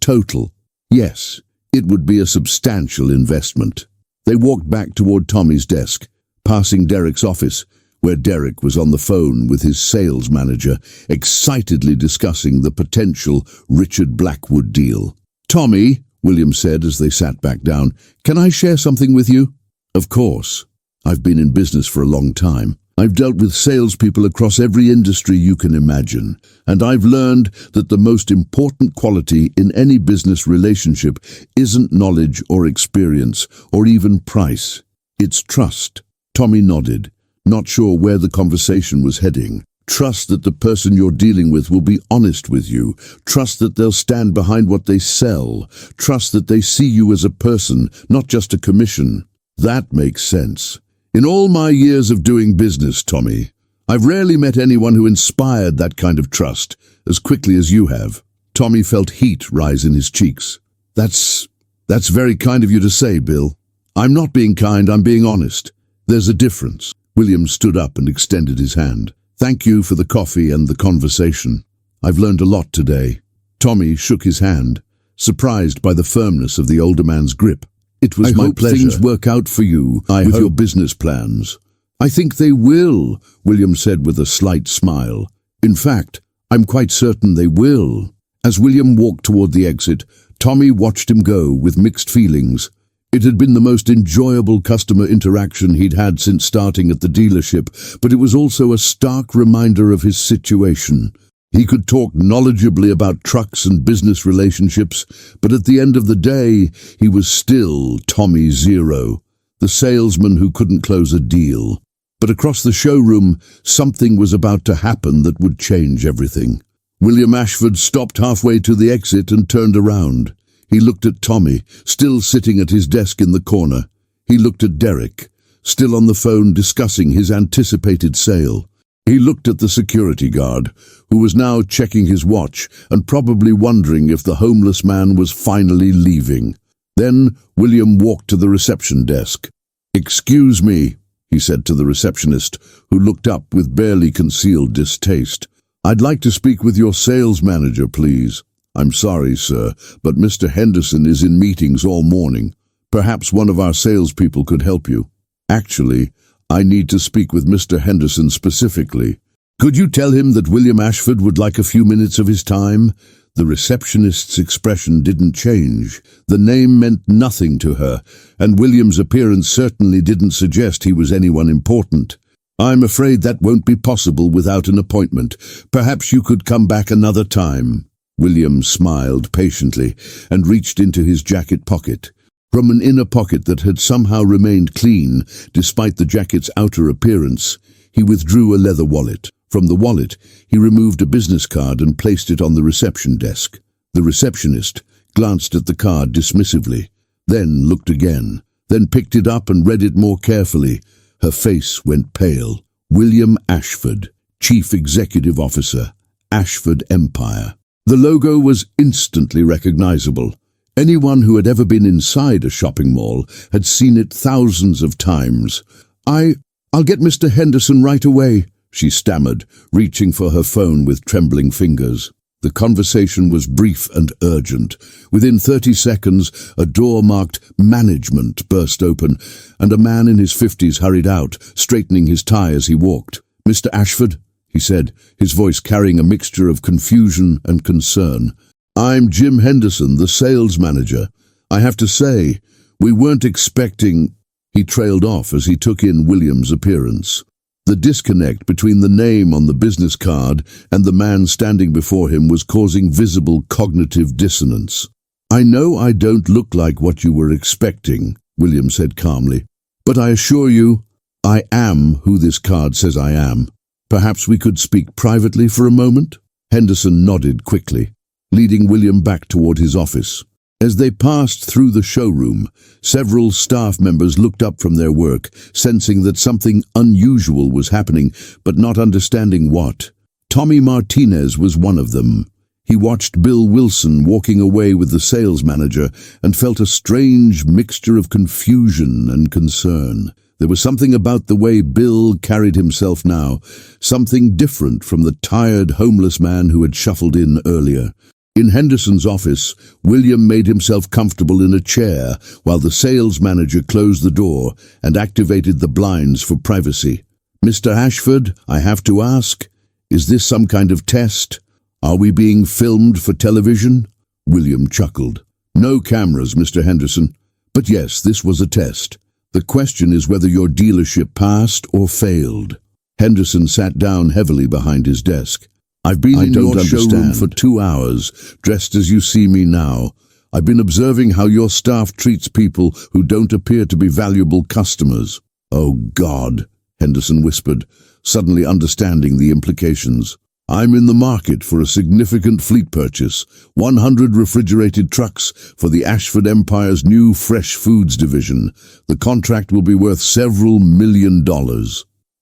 total. Yes, it would be a substantial investment. They walked back toward Tommy's desk, passing Derek's office, where Derek was on the phone with his sales manager, excitedly discussing the potential Richard Blackwood deal. Tommy, William said as they sat back down, can I share something with you? Of course. I've been in business for a long time. I've dealt with salespeople across every industry you can imagine, and I've learned that the most important quality in any business relationship isn't knowledge or experience or even price. It's trust. Tommy nodded, not sure where the conversation was heading. Trust that the person you're dealing with will be honest with you. Trust that they'll stand behind what they sell. Trust that they see you as a person, not just a commission. That makes sense. In all my years of doing business, Tommy, I've rarely met anyone who inspired that kind of trust as quickly as you have. Tommy felt heat rise in his cheeks. That's very kind of you to say, Bill. I'm not being kind, I'm being honest. There's a difference. William stood up and extended his hand. Thank you for the coffee and the conversation. I've learned a lot today. Tommy shook his hand, surprised by the firmness of the older man's grip. It was my pleasure. Things work out for you with your business plans. I think they will, William said with a slight smile. In fact, I'm quite certain they will. As William walked toward the exit, Tommy watched him go with mixed feelings. It had been the most enjoyable customer interaction he'd had since starting at the dealership, but it was also a stark reminder of his situation. He could talk knowledgeably about trucks and business relationships, but at the end of the day, he was still Tommy Zero, the salesman who couldn't close a deal. But across the showroom, something was about to happen that would change everything. William Ashford stopped halfway to the exit and turned around. He looked at Tommy, still sitting at his desk in the corner. He looked at Derek, still on the phone discussing his anticipated sale. He looked at the security guard, who was now checking his watch and probably wondering if the homeless man was finally leaving. Then William walked to the reception desk. "Excuse me," he said to the receptionist, who looked up with barely concealed distaste. "I'd like to speak with your sales manager, please." "I'm sorry, sir, but Mr. Henderson is in meetings all morning. Perhaps one of our salespeople could help you." "Actually, I need to speak with Mr. Henderson specifically. Could you tell him that William Ashford would like a few minutes of his time?" The receptionist's expression didn't change. The name meant nothing to her, and William's appearance certainly didn't suggest he was anyone important. "I'm afraid that won't be possible without an appointment. Perhaps you could come back another time." William smiled patiently and reached into his jacket pocket. From an inner pocket that had somehow remained clean, despite the jacket's outer appearance, he withdrew a leather wallet. From the wallet, he removed a business card and placed it on the reception desk. The receptionist glanced at the card dismissively, then looked again, then picked it up and read it more carefully. Her face went pale. William Ashford, Chief Executive Officer, Ashford Empire. The logo was instantly recognizable. Anyone who had ever been inside a shopping mall had seen it thousands of times. I'll get Mr. Henderson right away," she stammered, reaching for her phone with trembling fingers. The conversation was brief and urgent. Within 30 seconds, a door marked "Management" burst open, and a man in his 50s hurried out, straightening his tie as he walked. "Mr. Ashford," he said, his voice carrying a mixture of confusion and concern. "I'm Jim Henderson, the sales manager. I have to say, we weren't expecting—" He trailed off as he took in William's appearance. The disconnect between the name on the business card and the man standing before him was causing visible cognitive dissonance. "I know I don't look like what you were expecting," William said calmly, "but I assure you, I am who this card says I am. Perhaps we could speak privately for a moment?" Henderson nodded quickly, leading William back toward his office. As they passed through the showroom, several staff members looked up from their work, sensing that something unusual was happening, but not understanding what. Tommy Martinez was one of them. He watched Bill Wilson walking away with the sales manager and felt a strange mixture of confusion and concern. There was something about the way Bill carried himself now, something different from the tired, homeless man who had shuffled in earlier. In Henderson's office, William made himself comfortable in a chair while the sales manager closed the door and activated the blinds for privacy. "Mr. Ashford, I have to ask, is this some kind of test? Are we being filmed for television?" William chuckled. "No cameras, Mr. Henderson. But yes, this was a test. The question is whether your dealership passed or failed." Henderson sat down heavily behind his desk. "I've been in your showroom for 2 hours, dressed as you see me now. I've been observing how your staff treats people who don't appear to be valuable customers." "Oh, God," Henderson whispered, suddenly understanding the implications. "I'm in the market for a significant fleet purchase, 100 refrigerated trucks for the Ashford Empire's new fresh foods division. The contract will be worth several $1 million.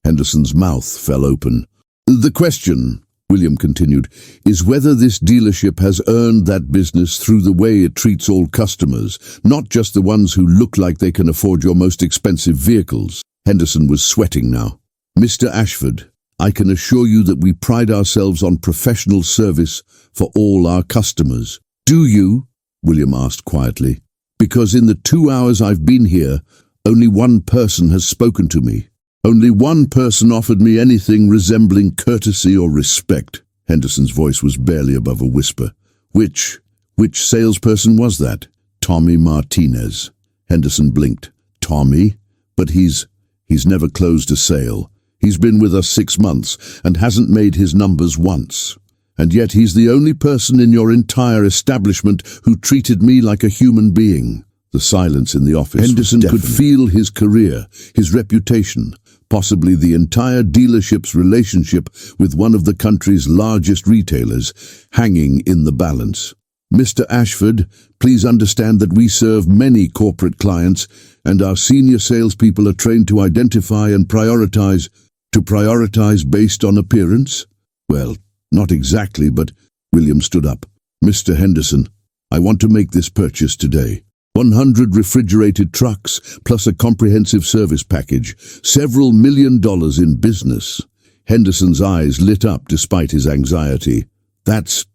Henderson's mouth fell open. "The question," William continued, "is whether this dealership has earned that business through the way it treats all customers, not just the ones who look like they can afford your most expensive vehicles." Henderson was sweating now. "Mr. Ashford, I can assure you that we pride ourselves on professional service for all our customers." "Do you?" William asked quietly. Because in the 2 hours I've been here, only one person has spoken to me. Only one person offered me anything resembling courtesy or respect. Henderson's voice was barely above a whisper. Which salesperson was that? Tommy Martinez. Henderson blinked. Tommy? But he's never closed a sale. He's been with us 6 months and hasn't made his numbers once. And yet he's the only person in your entire establishment who treated me like a human being. The silence in the office. Henderson could feel his career, his reputation, possibly the entire dealership's relationship with one of the country's largest retailers, hanging in the balance. Mr. Ashford, please understand that we serve many corporate clients, and our senior salespeople are trained to identify and prioritize based on appearance? Well, not exactly, but William stood up. Mr. Henderson, I want to make this purchase today. 100 refrigerated trucks, plus a comprehensive service package. Several $1 million in business. Henderson's eyes lit up despite his anxiety. That's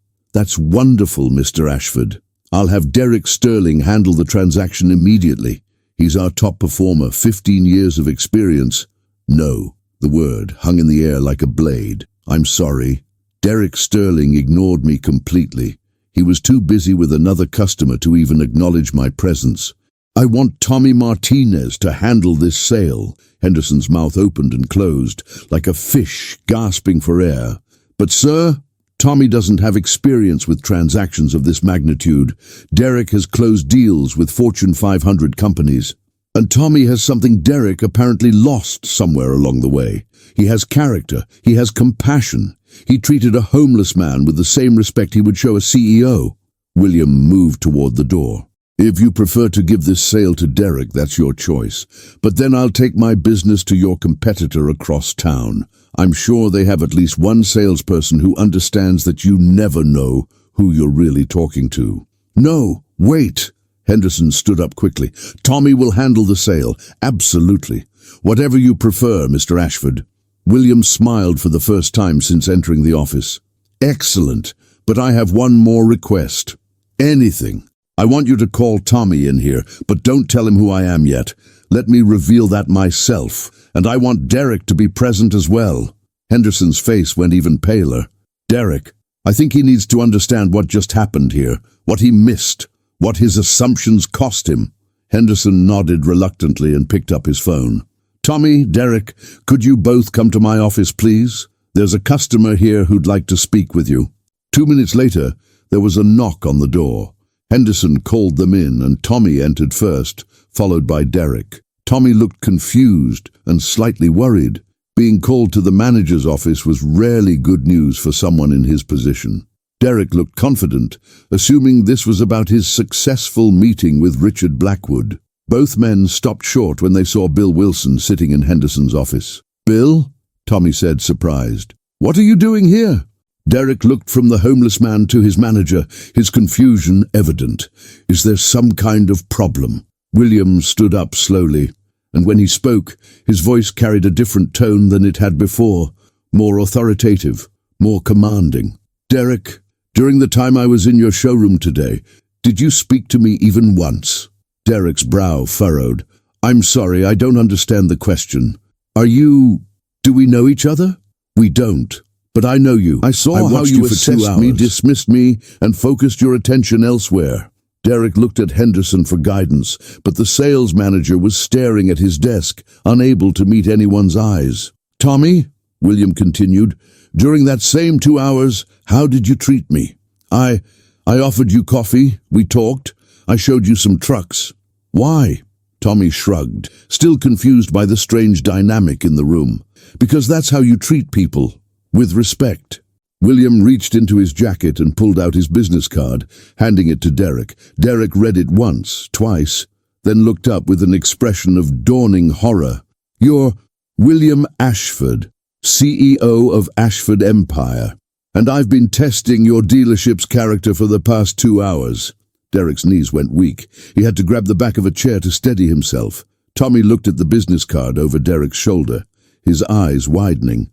wonderful, Mr. Ashford. I'll have Derek Sterling handle the transaction immediately. He's our top performer, 15 years of experience. No, the word hung in the air like a blade. I'm sorry. Derek Sterling ignored me completely. He was too busy with another customer to even acknowledge my presence. I want Tommy Martinez to handle this sale. Henderson's mouth opened and closed, like a fish gasping for air. But sir, Tommy doesn't have experience with transactions of this magnitude. Derek has closed deals with Fortune 500 companies. And Tommy has something Derek apparently lost somewhere along the way. He has character. He has compassion. He treated a homeless man with the same respect he would show a CEO. William moved toward the door. If you prefer to give this sale to Derek, that's your choice. But then I'll take my business to your competitor across town. I'm sure they have at least one salesperson who understands that you never know who you're really talking to. No, wait. Henderson stood up quickly. Tommy will handle the sale. Absolutely. Whatever you prefer, Mr. Ashford. William smiled for the first time since entering the office. Excellent, but I have one more request. Anything. I want you to call Tommy in here, but don't tell him who I am yet. Let me reveal that myself, and I want Derek to be present as well. Henderson's face went even paler. Derek, I think he needs to understand what just happened here, what he missed, what his assumptions cost him. Henderson nodded reluctantly and picked up his phone. Tommy, Derek, could you both come to my office, please? There's a customer here who'd like to speak with you. 2 minutes later, there was a knock on the door. Henderson called them in, and Tommy entered first, followed by Derek. Tommy looked confused and slightly worried. Being called to the manager's office was rarely good news for someone in his position. Derek looked confident, assuming this was about his successful meeting with Richard Blackwood. Both men stopped short when they saw Bill Wilson sitting in Henderson's office. Bill? Tommy said, surprised. What are you doing here? Derek looked from the homeless man to his manager, his confusion evident. Is there some kind of problem? William stood up slowly, and when he spoke, his voice carried a different tone than it had before, more authoritative, more commanding. Derek, during the time I was in your showroom today, did you speak to me even once? Derek's brow furrowed. I'm sorry, I don't understand the question. Do we know each other? We don't. But I know you. I saw how you assessed me, dismissed me, and focused your attention elsewhere. Derek looked at Henderson for guidance, but the sales manager was staring at his desk, unable to meet anyone's eyes. Tommy, William continued, during that same 2 hours, how did you treat me? I offered you coffee, we talked, I showed you some trucks. Why? Tommy shrugged, still confused by the strange dynamic in the room. Because that's how you treat people. With respect. William reached into his jacket and pulled out his business card, handing it to Derek. Derek read it once, twice, then looked up with an expression of dawning horror. You're William Ashford, CEO of Ashford Empire, and I've been testing your dealership's character for the past 2 hours. Derek's knees went weak. He had to grab the back of a chair to steady himself. Tommy looked at the business card over Derek's shoulder, his eyes widening.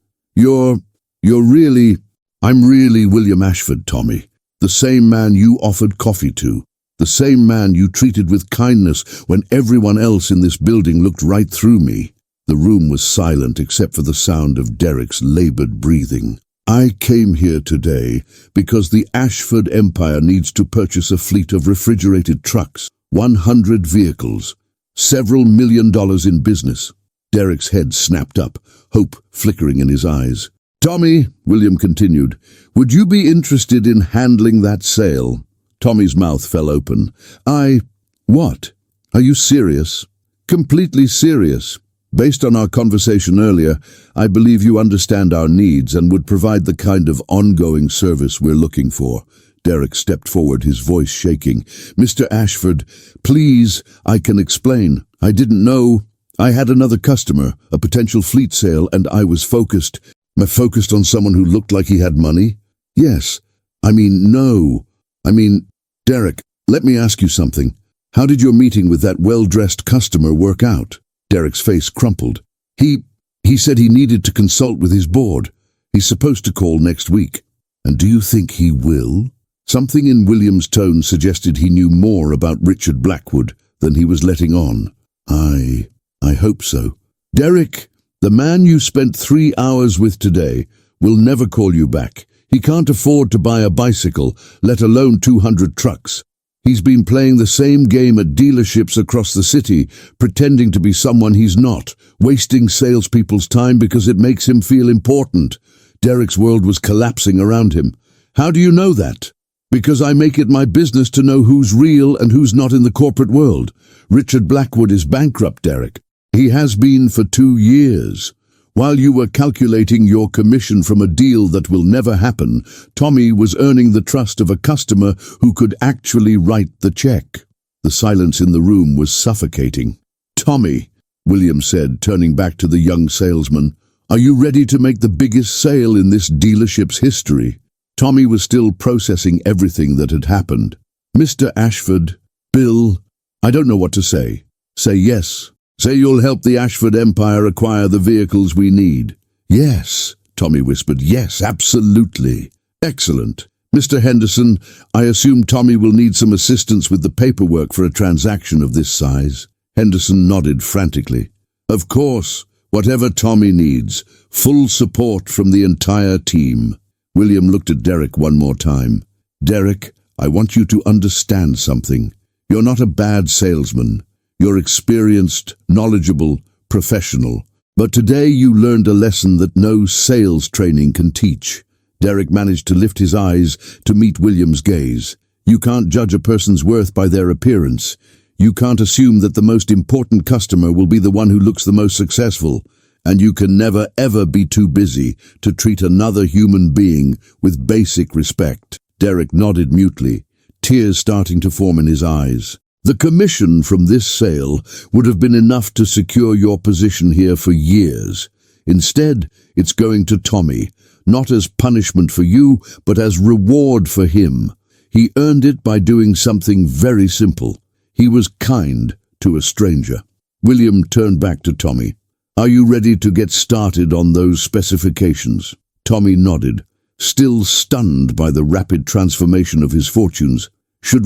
I'm really William Ashford, Tommy. The same man you offered coffee to. The same man you treated with kindness when everyone else in this building looked right through me." The room was silent except for the sound of Derek's labored breathing. "I came here today because the Ashford Empire needs to purchase a fleet of refrigerated trucks, 100 vehicles, several $1 million in business." Derek's head snapped up, hope flickering in his eyes. "Tommy," William continued, "would you be interested in handling that sale?" Tommy's mouth fell open. What? Are you serious?" "Completely serious. Based on our conversation earlier, I believe you understand our needs and would provide the kind of ongoing service we're looking for." Derek stepped forward, his voice shaking. "Mr. Ashford, please, I can explain. I didn't know. I had another customer, a potential fleet sale, and I was focused. Focused on someone who looked like he had money? Yes. No. Derek, let me ask you something. How did your meeting with that well-dressed customer work out?" Derek's face crumpled. He said he needed to consult with his board. He's supposed to call next week." "And do you think he will?" Something in William's tone suggested he knew more about Richard Blackwood than he was letting on. I hope so. "Derek, the man you spent 3 hours with today will never call you back. He can't afford to buy a bicycle, let alone 200 trucks. He's been playing the same game at dealerships across the city, pretending to be someone he's not, wasting salespeople's time because it makes him feel important." Derek's world was collapsing around him. "How do you know that?" "Because I make it my business to know who's real and who's not in the corporate world. Richard Blackwood is bankrupt, Derek. He has been for 2 years. While you were calculating your commission from a deal that will never happen, Tommy was earning the trust of a customer who could actually write the check." The silence in the room was suffocating. "Tommy," William said, turning back to the young salesman, "are you ready to make the biggest sale in this dealership's history?" Tommy was still processing everything that had happened. "Mr. Ashford, Bill, I don't know what to say. Say yes. Say you'll help the Ashford Empire acquire the vehicles we need." "Yes," Tommy whispered. "Yes, absolutely." "Excellent. Mr. Henderson, I assume Tommy will need some assistance with the paperwork for a transaction of this size." Henderson nodded frantically. "Of course, whatever Tommy needs. Full support from the entire team." William looked at Derek one more time. "Derek, I want you to understand something. You're not a bad salesman. You're experienced, knowledgeable, professional. But today you learned a lesson that no sales training can teach." Derek managed to lift his eyes to meet William's gaze. "You can't judge a person's worth by their appearance. You can't assume that the most important customer will be the one who looks the most successful. And you can never ever be too busy to treat another human being with basic respect." Derek nodded mutely, tears starting to form in his eyes. "The commission from this sale would have been enough to secure your position here for years. Instead, it's going to Tommy, not as punishment for you, but as reward for him. He earned it by doing something very simple. He was kind to a stranger." William turned back to Tommy. "Are you ready to get started on those specifications?" Tommy nodded, still stunned by the rapid transformation of his fortunes. Should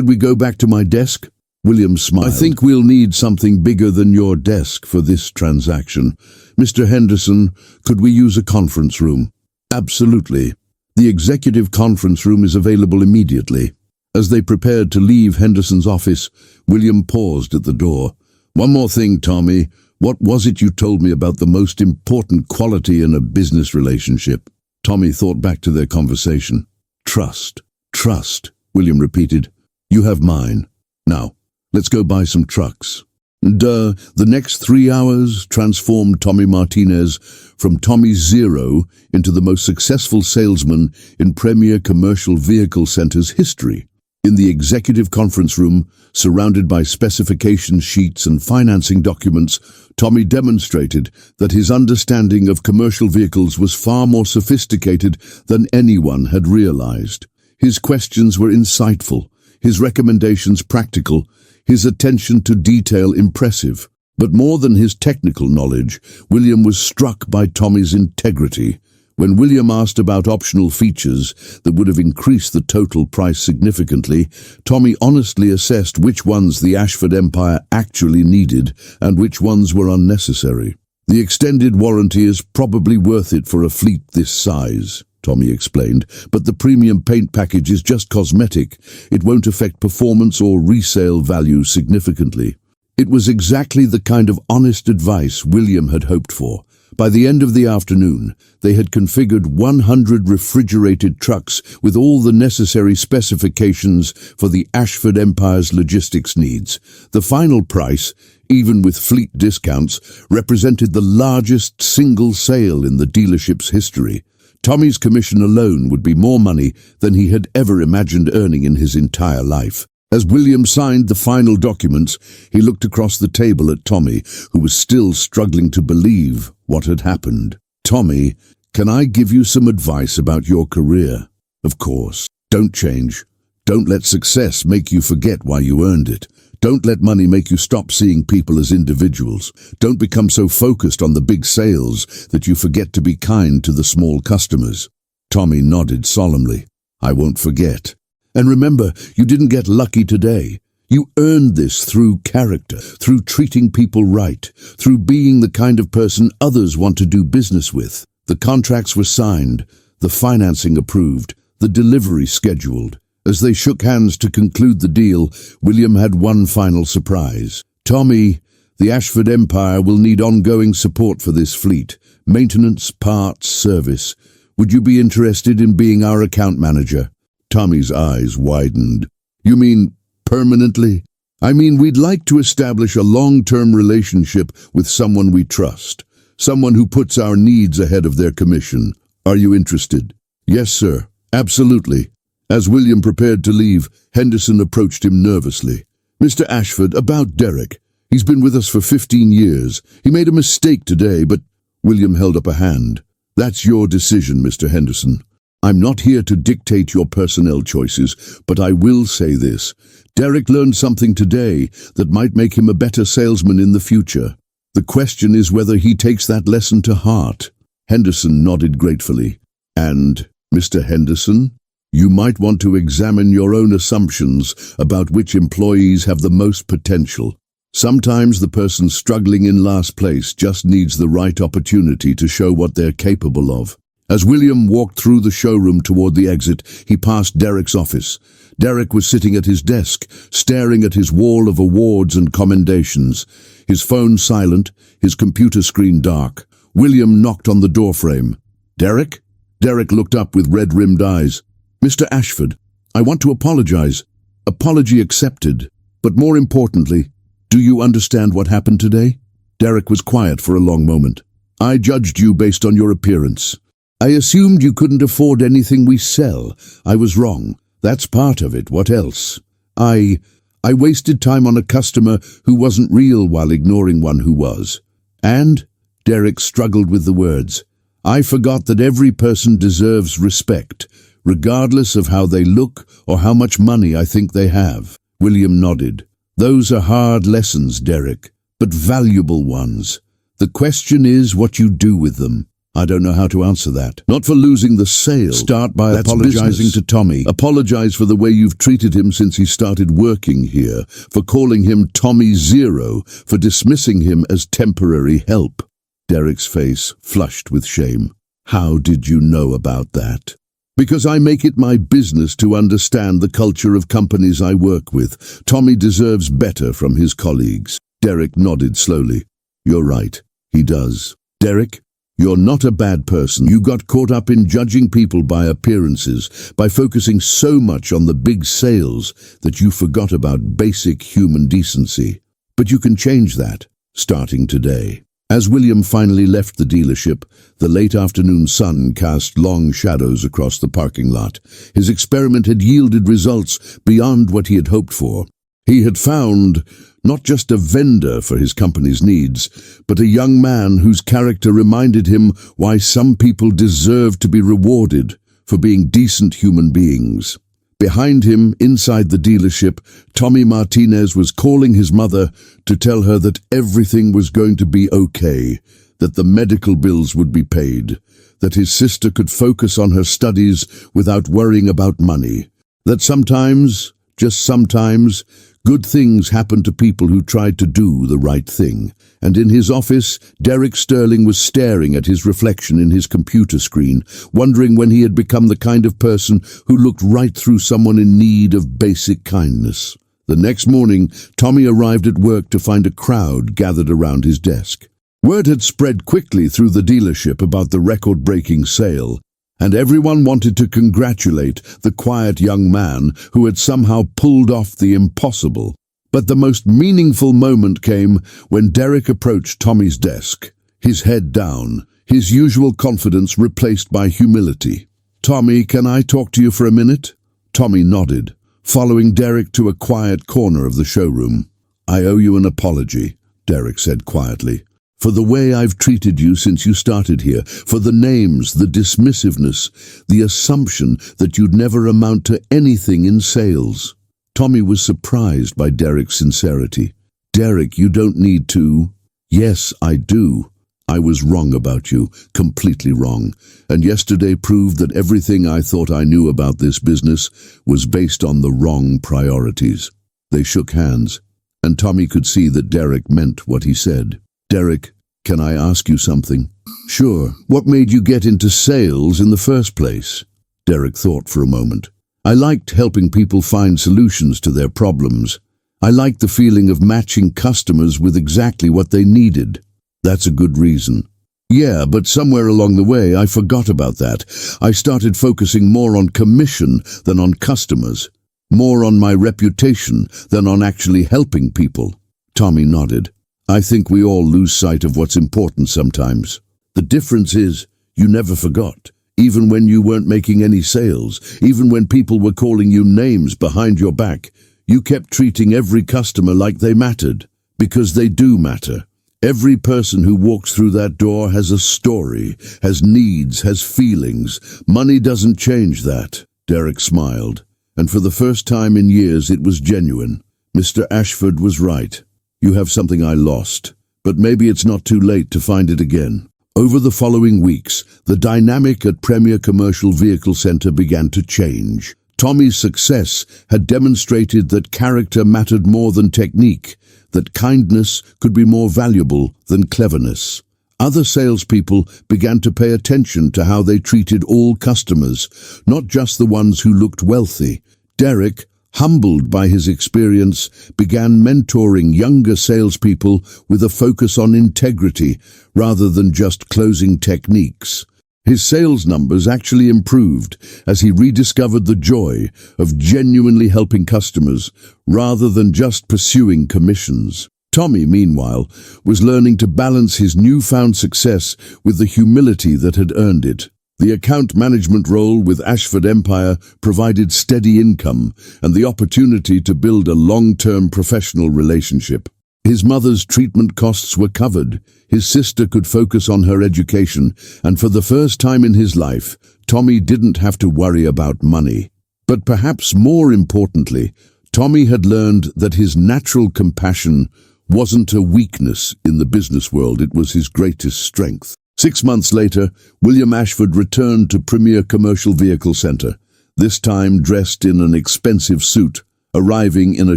we go back to my desk?" William smiled. "I think we'll need something bigger than your desk for this transaction. Mr. Henderson, could we use a conference room?" "Absolutely. The executive conference room is available immediately." As they prepared to leave Henderson's office, William paused at the door. "One more thing, Tommy. What was it you told me about the most important quality in a business relationship?" Tommy thought back to their conversation. "Trust. Trust," William repeated. "You have mine. Now, let's go buy some trucks." The next 3 hours transformed Tommy Martinez from Tommy Zero into the most successful salesman in Premier Commercial Vehicle Center's history. In the executive conference room, surrounded by specification sheets and financing documents, Tommy demonstrated that his understanding of commercial vehicles was far more sophisticated than anyone had realized. His questions were insightful, his recommendations practical, his attention to detail impressive. But more than his technical knowledge, William was struck by Tommy's integrity. When William asked about optional features that would have increased the total price significantly, Tommy honestly assessed which ones the Ashford Empire actually needed and which ones were unnecessary. "The extended warranty is probably worth it for a fleet this size," Tommy explained, "but the premium paint package is just cosmetic. It won't affect performance or resale value significantly." It was exactly the kind of honest advice William had hoped for. By the end of the afternoon, they had configured 100 refrigerated trucks with all the necessary specifications for the Ashford Empire's logistics needs. The final price, even with fleet discounts, represented the largest single sale in the dealership's history. Tommy's commission alone would be more money than he had ever imagined earning in his entire life. As William signed the final documents, he looked across the table at Tommy, who was still struggling to believe what had happened. "Tommy, can I give you some advice about your career?" "Of course. Don't change. Don't let success make you forget why you earned it. Don't let money make you stop seeing people as individuals. Don't become so focused on the big sales that you forget to be kind to the small customers." Tommy nodded solemnly. "I won't forget. And remember, you didn't get lucky today. You earned this through character, through treating people right, through being the kind of person others want to do business with." The contracts were signed, the financing approved, the delivery scheduled. As they shook hands to conclude the deal, William had one final surprise. "Tommy, the Ashford Empire will need ongoing support for this fleet. Maintenance, parts, service. Would you be interested in being our account manager?" Tommy's eyes widened. "You mean permanently?" "I mean, we'd like to establish a long-term relationship with someone we trust. Someone who puts our needs ahead of their commission. Are you interested?" "Yes, sir. Absolutely." As William prepared to leave, Henderson approached him nervously. "Mr. Ashford, about Derek. He's been with us for 15 years. He made a mistake today, but—" William held up a hand. "That's your decision, Mr. Henderson. I'm not here to dictate your personnel choices, but I will say this. Derek learned something today that might make him a better salesman in the future. The question is whether he takes that lesson to heart." Henderson nodded gratefully. "And, Mr. Henderson, you might want to examine your own assumptions about which employees have the most potential. Sometimes the person struggling in last place just needs the right opportunity to show what they're capable of." As William walked through the showroom toward the exit, he passed Derek's office. Derek was sitting at his desk, staring at his wall of awards and commendations, his phone silent, his computer screen dark. William knocked on the doorframe. "Derek?" Derek looked up with red-rimmed eyes. "Mr. Ashford, I want to apologize." "Apology accepted. But more importantly, do you understand what happened today?" Derek was quiet for a long moment. "I judged you based on your appearance. I assumed you couldn't afford anything we sell. I was wrong. That's part of it. What else? I wasted time on a customer who wasn't real while ignoring one who was. And," Derek struggled with the words, "I forgot that every person deserves respect, regardless of how they look or how much money I think they have." William nodded. "Those are hard lessons, Derek, but valuable ones. The question is what you do with them." "I don't know how to answer that." "Not for losing the sale. Start by apologizing to Tommy. Apologize for the way you've treated him since he started working here, for calling him Tommy Zero, for dismissing him as temporary help." Derek's face flushed with shame. "How did you know about that?" "Because I make it my business to understand the culture of companies I work with. Tommy deserves better from his colleagues." Derek nodded slowly. "You're right. He does." "Derek, you're not a bad person. You got caught up in judging people by appearances, by focusing so much on the big sales that you forgot about basic human decency. But you can change that, starting today." As William finally left the dealership, the late afternoon sun cast long shadows across the parking lot. His experiment had yielded results beyond what he had hoped for. He had found not just a vendor for his company's needs, but a young man whose character reminded him why some people deserve to be rewarded for being decent human beings. Behind him, inside the dealership, Tommy Martinez was calling his mother to tell her that everything was going to be okay. that the medical bills would be paid, that his sister could focus on her studies without worrying about money, that sometimes, just sometimes, good things happened to people who tried to do the right thing. And in his office, Derek Sterling was staring at his reflection in his computer screen, wondering when he had become the kind of person who looked right through someone in need of basic kindness. The next morning, Tommy arrived at work to find a crowd gathered around his desk. Word had spread quickly through the dealership about the record-breaking sale, and everyone wanted to congratulate the quiet young man who had somehow pulled off the impossible. But the most meaningful moment came when Derek approached Tommy's desk, his head down, his usual confidence replaced by humility. "Tommy, can I talk to you for a minute?" Tommy nodded, following Derek to a quiet corner of the showroom. "I owe you an apology," Derek said quietly, "for the way I've treated you since you started here, for the names, the dismissiveness, the assumption that you'd never amount to anything in sales." Tommy was surprised by Derek's sincerity. "Derek, you don't need to." "Yes, I do. I was wrong about you, completely wrong. And yesterday proved that everything I thought I knew about this business was based on the wrong priorities." They shook hands, and Tommy could see that Derek meant what he said. "Derek, can I ask you something?" "Sure. What made you get into sales in the first place?" Derek thought for a moment. "I liked helping people find solutions to their problems. I liked the feeling of matching customers with exactly what they needed." "That's a good reason." "Yeah, but somewhere along the way I forgot about that. I started focusing more on commission than on customers, more on my reputation than on actually helping people." Tommy nodded. "I think we all lose sight of what's important sometimes. The difference is, you never forgot. Even when you weren't making any sales, even when people were calling you names behind your back, you kept treating every customer like they mattered, because they do matter. Every person who walks through that door has a story, has needs, has feelings. Money doesn't change that." Derek smiled, and for the first time in years it was genuine. "Mr. Ashford was right. You have something I lost, but maybe it's not too late to find it again." Over the following weeks, the dynamic at Premier Commercial Vehicle Center began to change. Tommy's success had demonstrated that character mattered more than technique, that kindness could be more valuable than cleverness. Other salespeople began to pay attention to how they treated all customers, not just the ones who looked wealthy. Derek, humbled by his experience, began mentoring younger salespeople with a focus on integrity rather than just closing techniques. His sales numbers actually improved as he rediscovered the joy of genuinely helping customers rather than just pursuing commissions. Tommy, meanwhile, was learning to balance his newfound success with the humility that had earned it. The account management role with Ashford Empire provided steady income and the opportunity to build a long-term professional relationship. His mother's treatment costs were covered, his sister could focus on her education, and for the first time in his life, Tommy didn't have to worry about money. But perhaps more importantly, Tommy had learned that his natural compassion wasn't a weakness in the business world, it was his greatest strength. 6 months later, William Ashford returned to Premier Commercial Vehicle Center, this time dressed in an expensive suit, arriving in a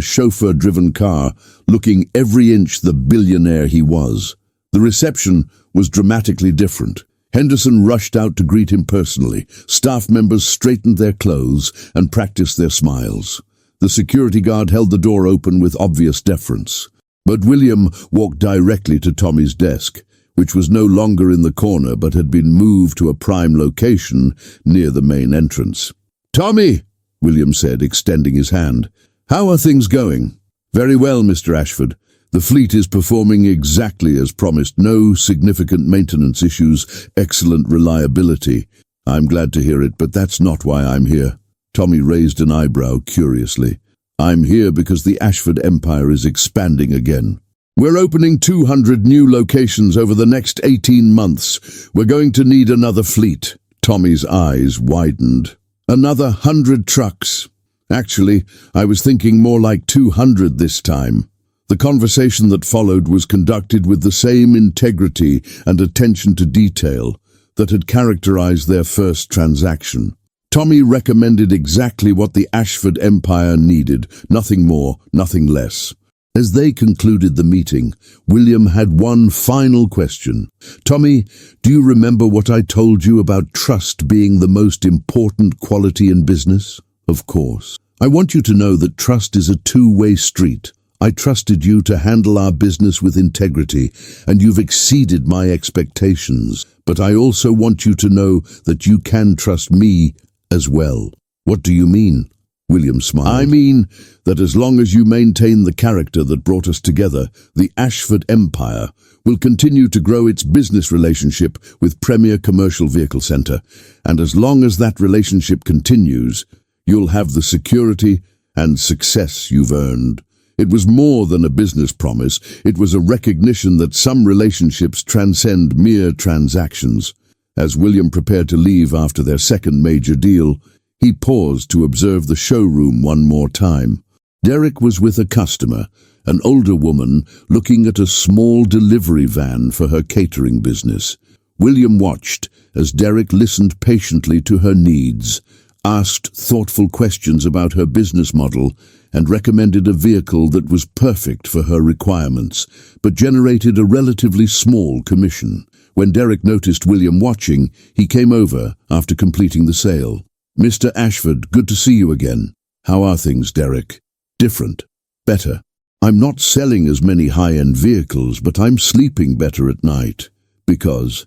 chauffeur-driven car, looking every inch the billionaire he was. The reception was dramatically different. Henderson rushed out to greet him personally. Staff members straightened their clothes and practiced their smiles. The security guard held the door open with obvious deference. But William walked directly to Tommy's desk, which was no longer in the corner but had been moved to a prime location near the main entrance. "Tommy," William said, extending his hand. "How are things going?" "Very well, Mr. Ashford. The fleet is performing exactly as promised. No significant maintenance issues, excellent reliability." "I'm glad to hear it, but that's not why I'm here." Tommy raised an eyebrow curiously. "I'm here because the Ashford Empire is expanding again. We're opening 200 new locations over the next 18 months. We're going to need another fleet." Tommy's eyes widened. "Another 100 trucks. Actually, I was thinking more like 200 this time." The conversation that followed was conducted with the same integrity and attention to detail that had characterized their first transaction. Tommy recommended exactly what the Ashford empire needed, nothing more, nothing less. As they concluded the meeting, William had one final question. "Tommy, do you remember what I told you about trust being the most important quality in business?" "Of course. I want you to know that trust is a two-way street. I trusted you to handle our business with integrity, and you've exceeded my expectations. But I also want you to know that you can trust me as well." "What do you mean?" William smiled. "I mean that as long as you maintain the character that brought us together, the Ashford Empire will continue to grow its business relationship with Premier Commercial Vehicle Center, and as long as that relationship continues, you'll have the security and success you've earned." It was more than a business promise. It was a recognition that some relationships transcend mere transactions. As William prepared to leave after their second major deal, he paused to observe the showroom one more time. Derek was with a customer, an older woman looking at a small delivery van for her catering business. William watched as Derek listened patiently to her needs, asked thoughtful questions about her business model, and recommended a vehicle that was perfect for her requirements, but generated a relatively small commission. When Derek noticed William watching, he came over after completing the sale. "Mr. Ashford, good to see you again." "How are things, Derek?" "Different. Better. I'm not selling as many high-end vehicles, but I'm sleeping better at night. Because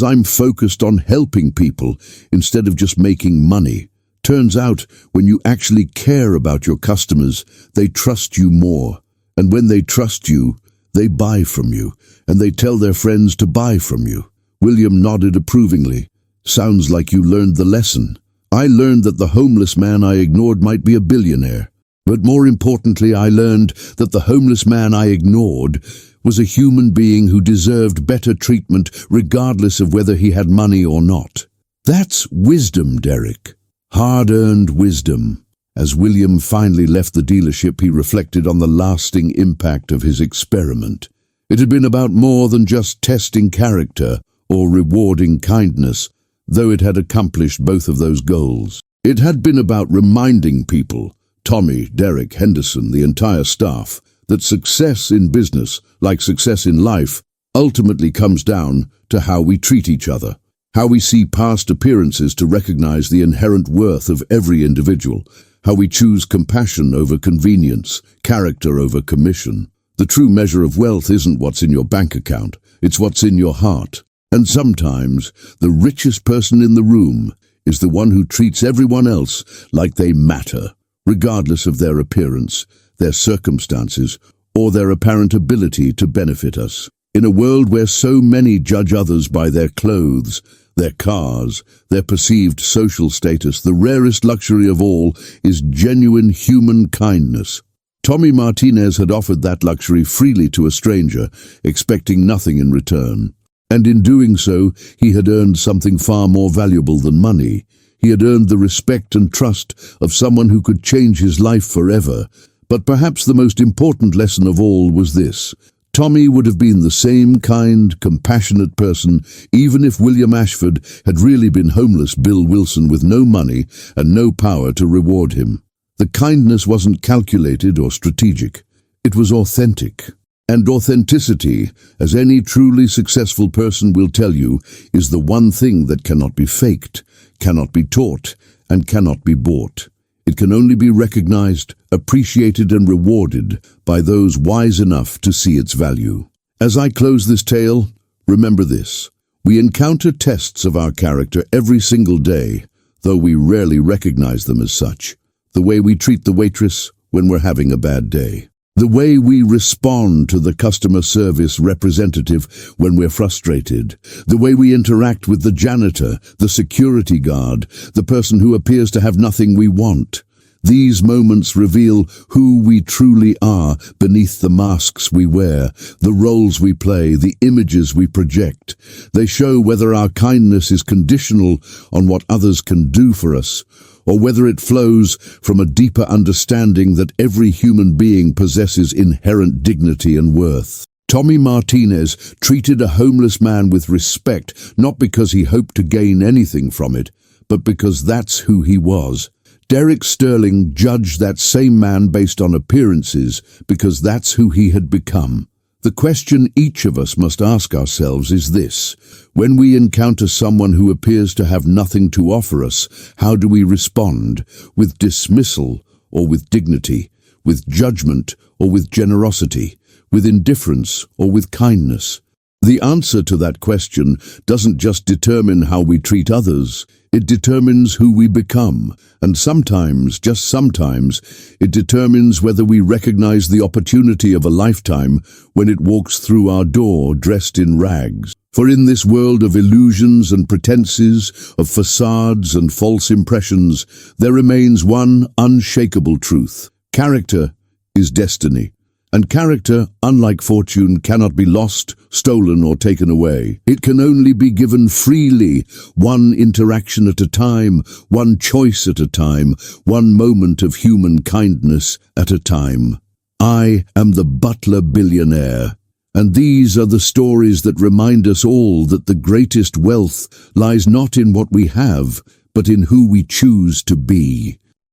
I'm focused on helping people instead of just making money. Turns out, when you actually care about your customers, they trust you more. And when they trust you, they buy from you, and they tell their friends to buy from you." William nodded approvingly. "Sounds like you learned the lesson." "I learned that the homeless man I ignored might be a billionaire. But more importantly, I learned that the homeless man I ignored was a human being who deserved better treatment regardless of whether he had money or not." "That's wisdom, Derek. Hard-earned wisdom." As William finally left the dealership, he reflected on the lasting impact of his experiment. It had been about more than just testing character or rewarding kindness, though it had accomplished both of those goals. It had been about reminding people, Tommy, Derek, Henderson, the entire staff, that success in business, like success in life, ultimately comes down to how we treat each other. How we see past appearances to recognize the inherent worth of every individual. How we choose compassion over convenience, character over commission. The true measure of wealth isn't what's in your bank account, it's what's in your heart. And sometimes, the richest person in the room is the one who treats everyone else like they matter, regardless of their appearance, their circumstances, or their apparent ability to benefit us. In a world where so many judge others by their clothes, their cars, their perceived social status, the rarest luxury of all is genuine human kindness. Tommy Martinez had offered that luxury freely to a stranger, expecting nothing in return. And in doing so, he had earned something far more valuable than money. He had earned the respect and trust of someone who could change his life forever. But perhaps the most important lesson of all was this: Tommy would have been the same kind, compassionate person even if William Ashford had really been homeless Bill Wilson with no money and no power to reward him. The kindness wasn't calculated or strategic. It was authentic. And authenticity, as any truly successful person will tell you, is the one thing that cannot be faked, cannot be taught, and cannot be bought. It can only be recognized, appreciated, and rewarded by those wise enough to see its value. As I close this tale, remember this: we encounter tests of our character every single day, though we rarely recognize them as such. The way we treat the waitress when we're having a bad day. The way we respond to the customer service representative when we're frustrated. The way we interact with the janitor, the security guard, the person who appears to have nothing we want. These moments reveal who we truly are beneath the masks we wear, the roles we play, the images we project. They show whether our kindness is conditional on what others can do for us, or whether it flows from a deeper understanding that every human being possesses inherent dignity and worth. Tommy Martinez treated a homeless man with respect, not because he hoped to gain anything from it, but because that's who he was. Derek Sterling judged that same man based on appearances, because that's who he had become. The question each of us must ask ourselves is this: when we encounter someone who appears to have nothing to offer us, how do we respond? With dismissal or with dignity? With judgment or with generosity? With indifference or with kindness? The answer to that question doesn't just determine how we treat others, it determines who we become, and sometimes, just sometimes, it determines whether we recognize the opportunity of a lifetime when it walks through our door dressed in rags. For in this world of illusions and pretenses, of facades and false impressions, there remains one unshakable truth. Character is destiny. And character, unlike fortune, cannot be lost, stolen, or taken away. It can only be given freely, one interaction at a time, one choice at a time, one moment of human kindness at a time. I am the butler billionaire. And these are the stories that remind us all that the greatest wealth lies not in what we have, but in who we choose to be.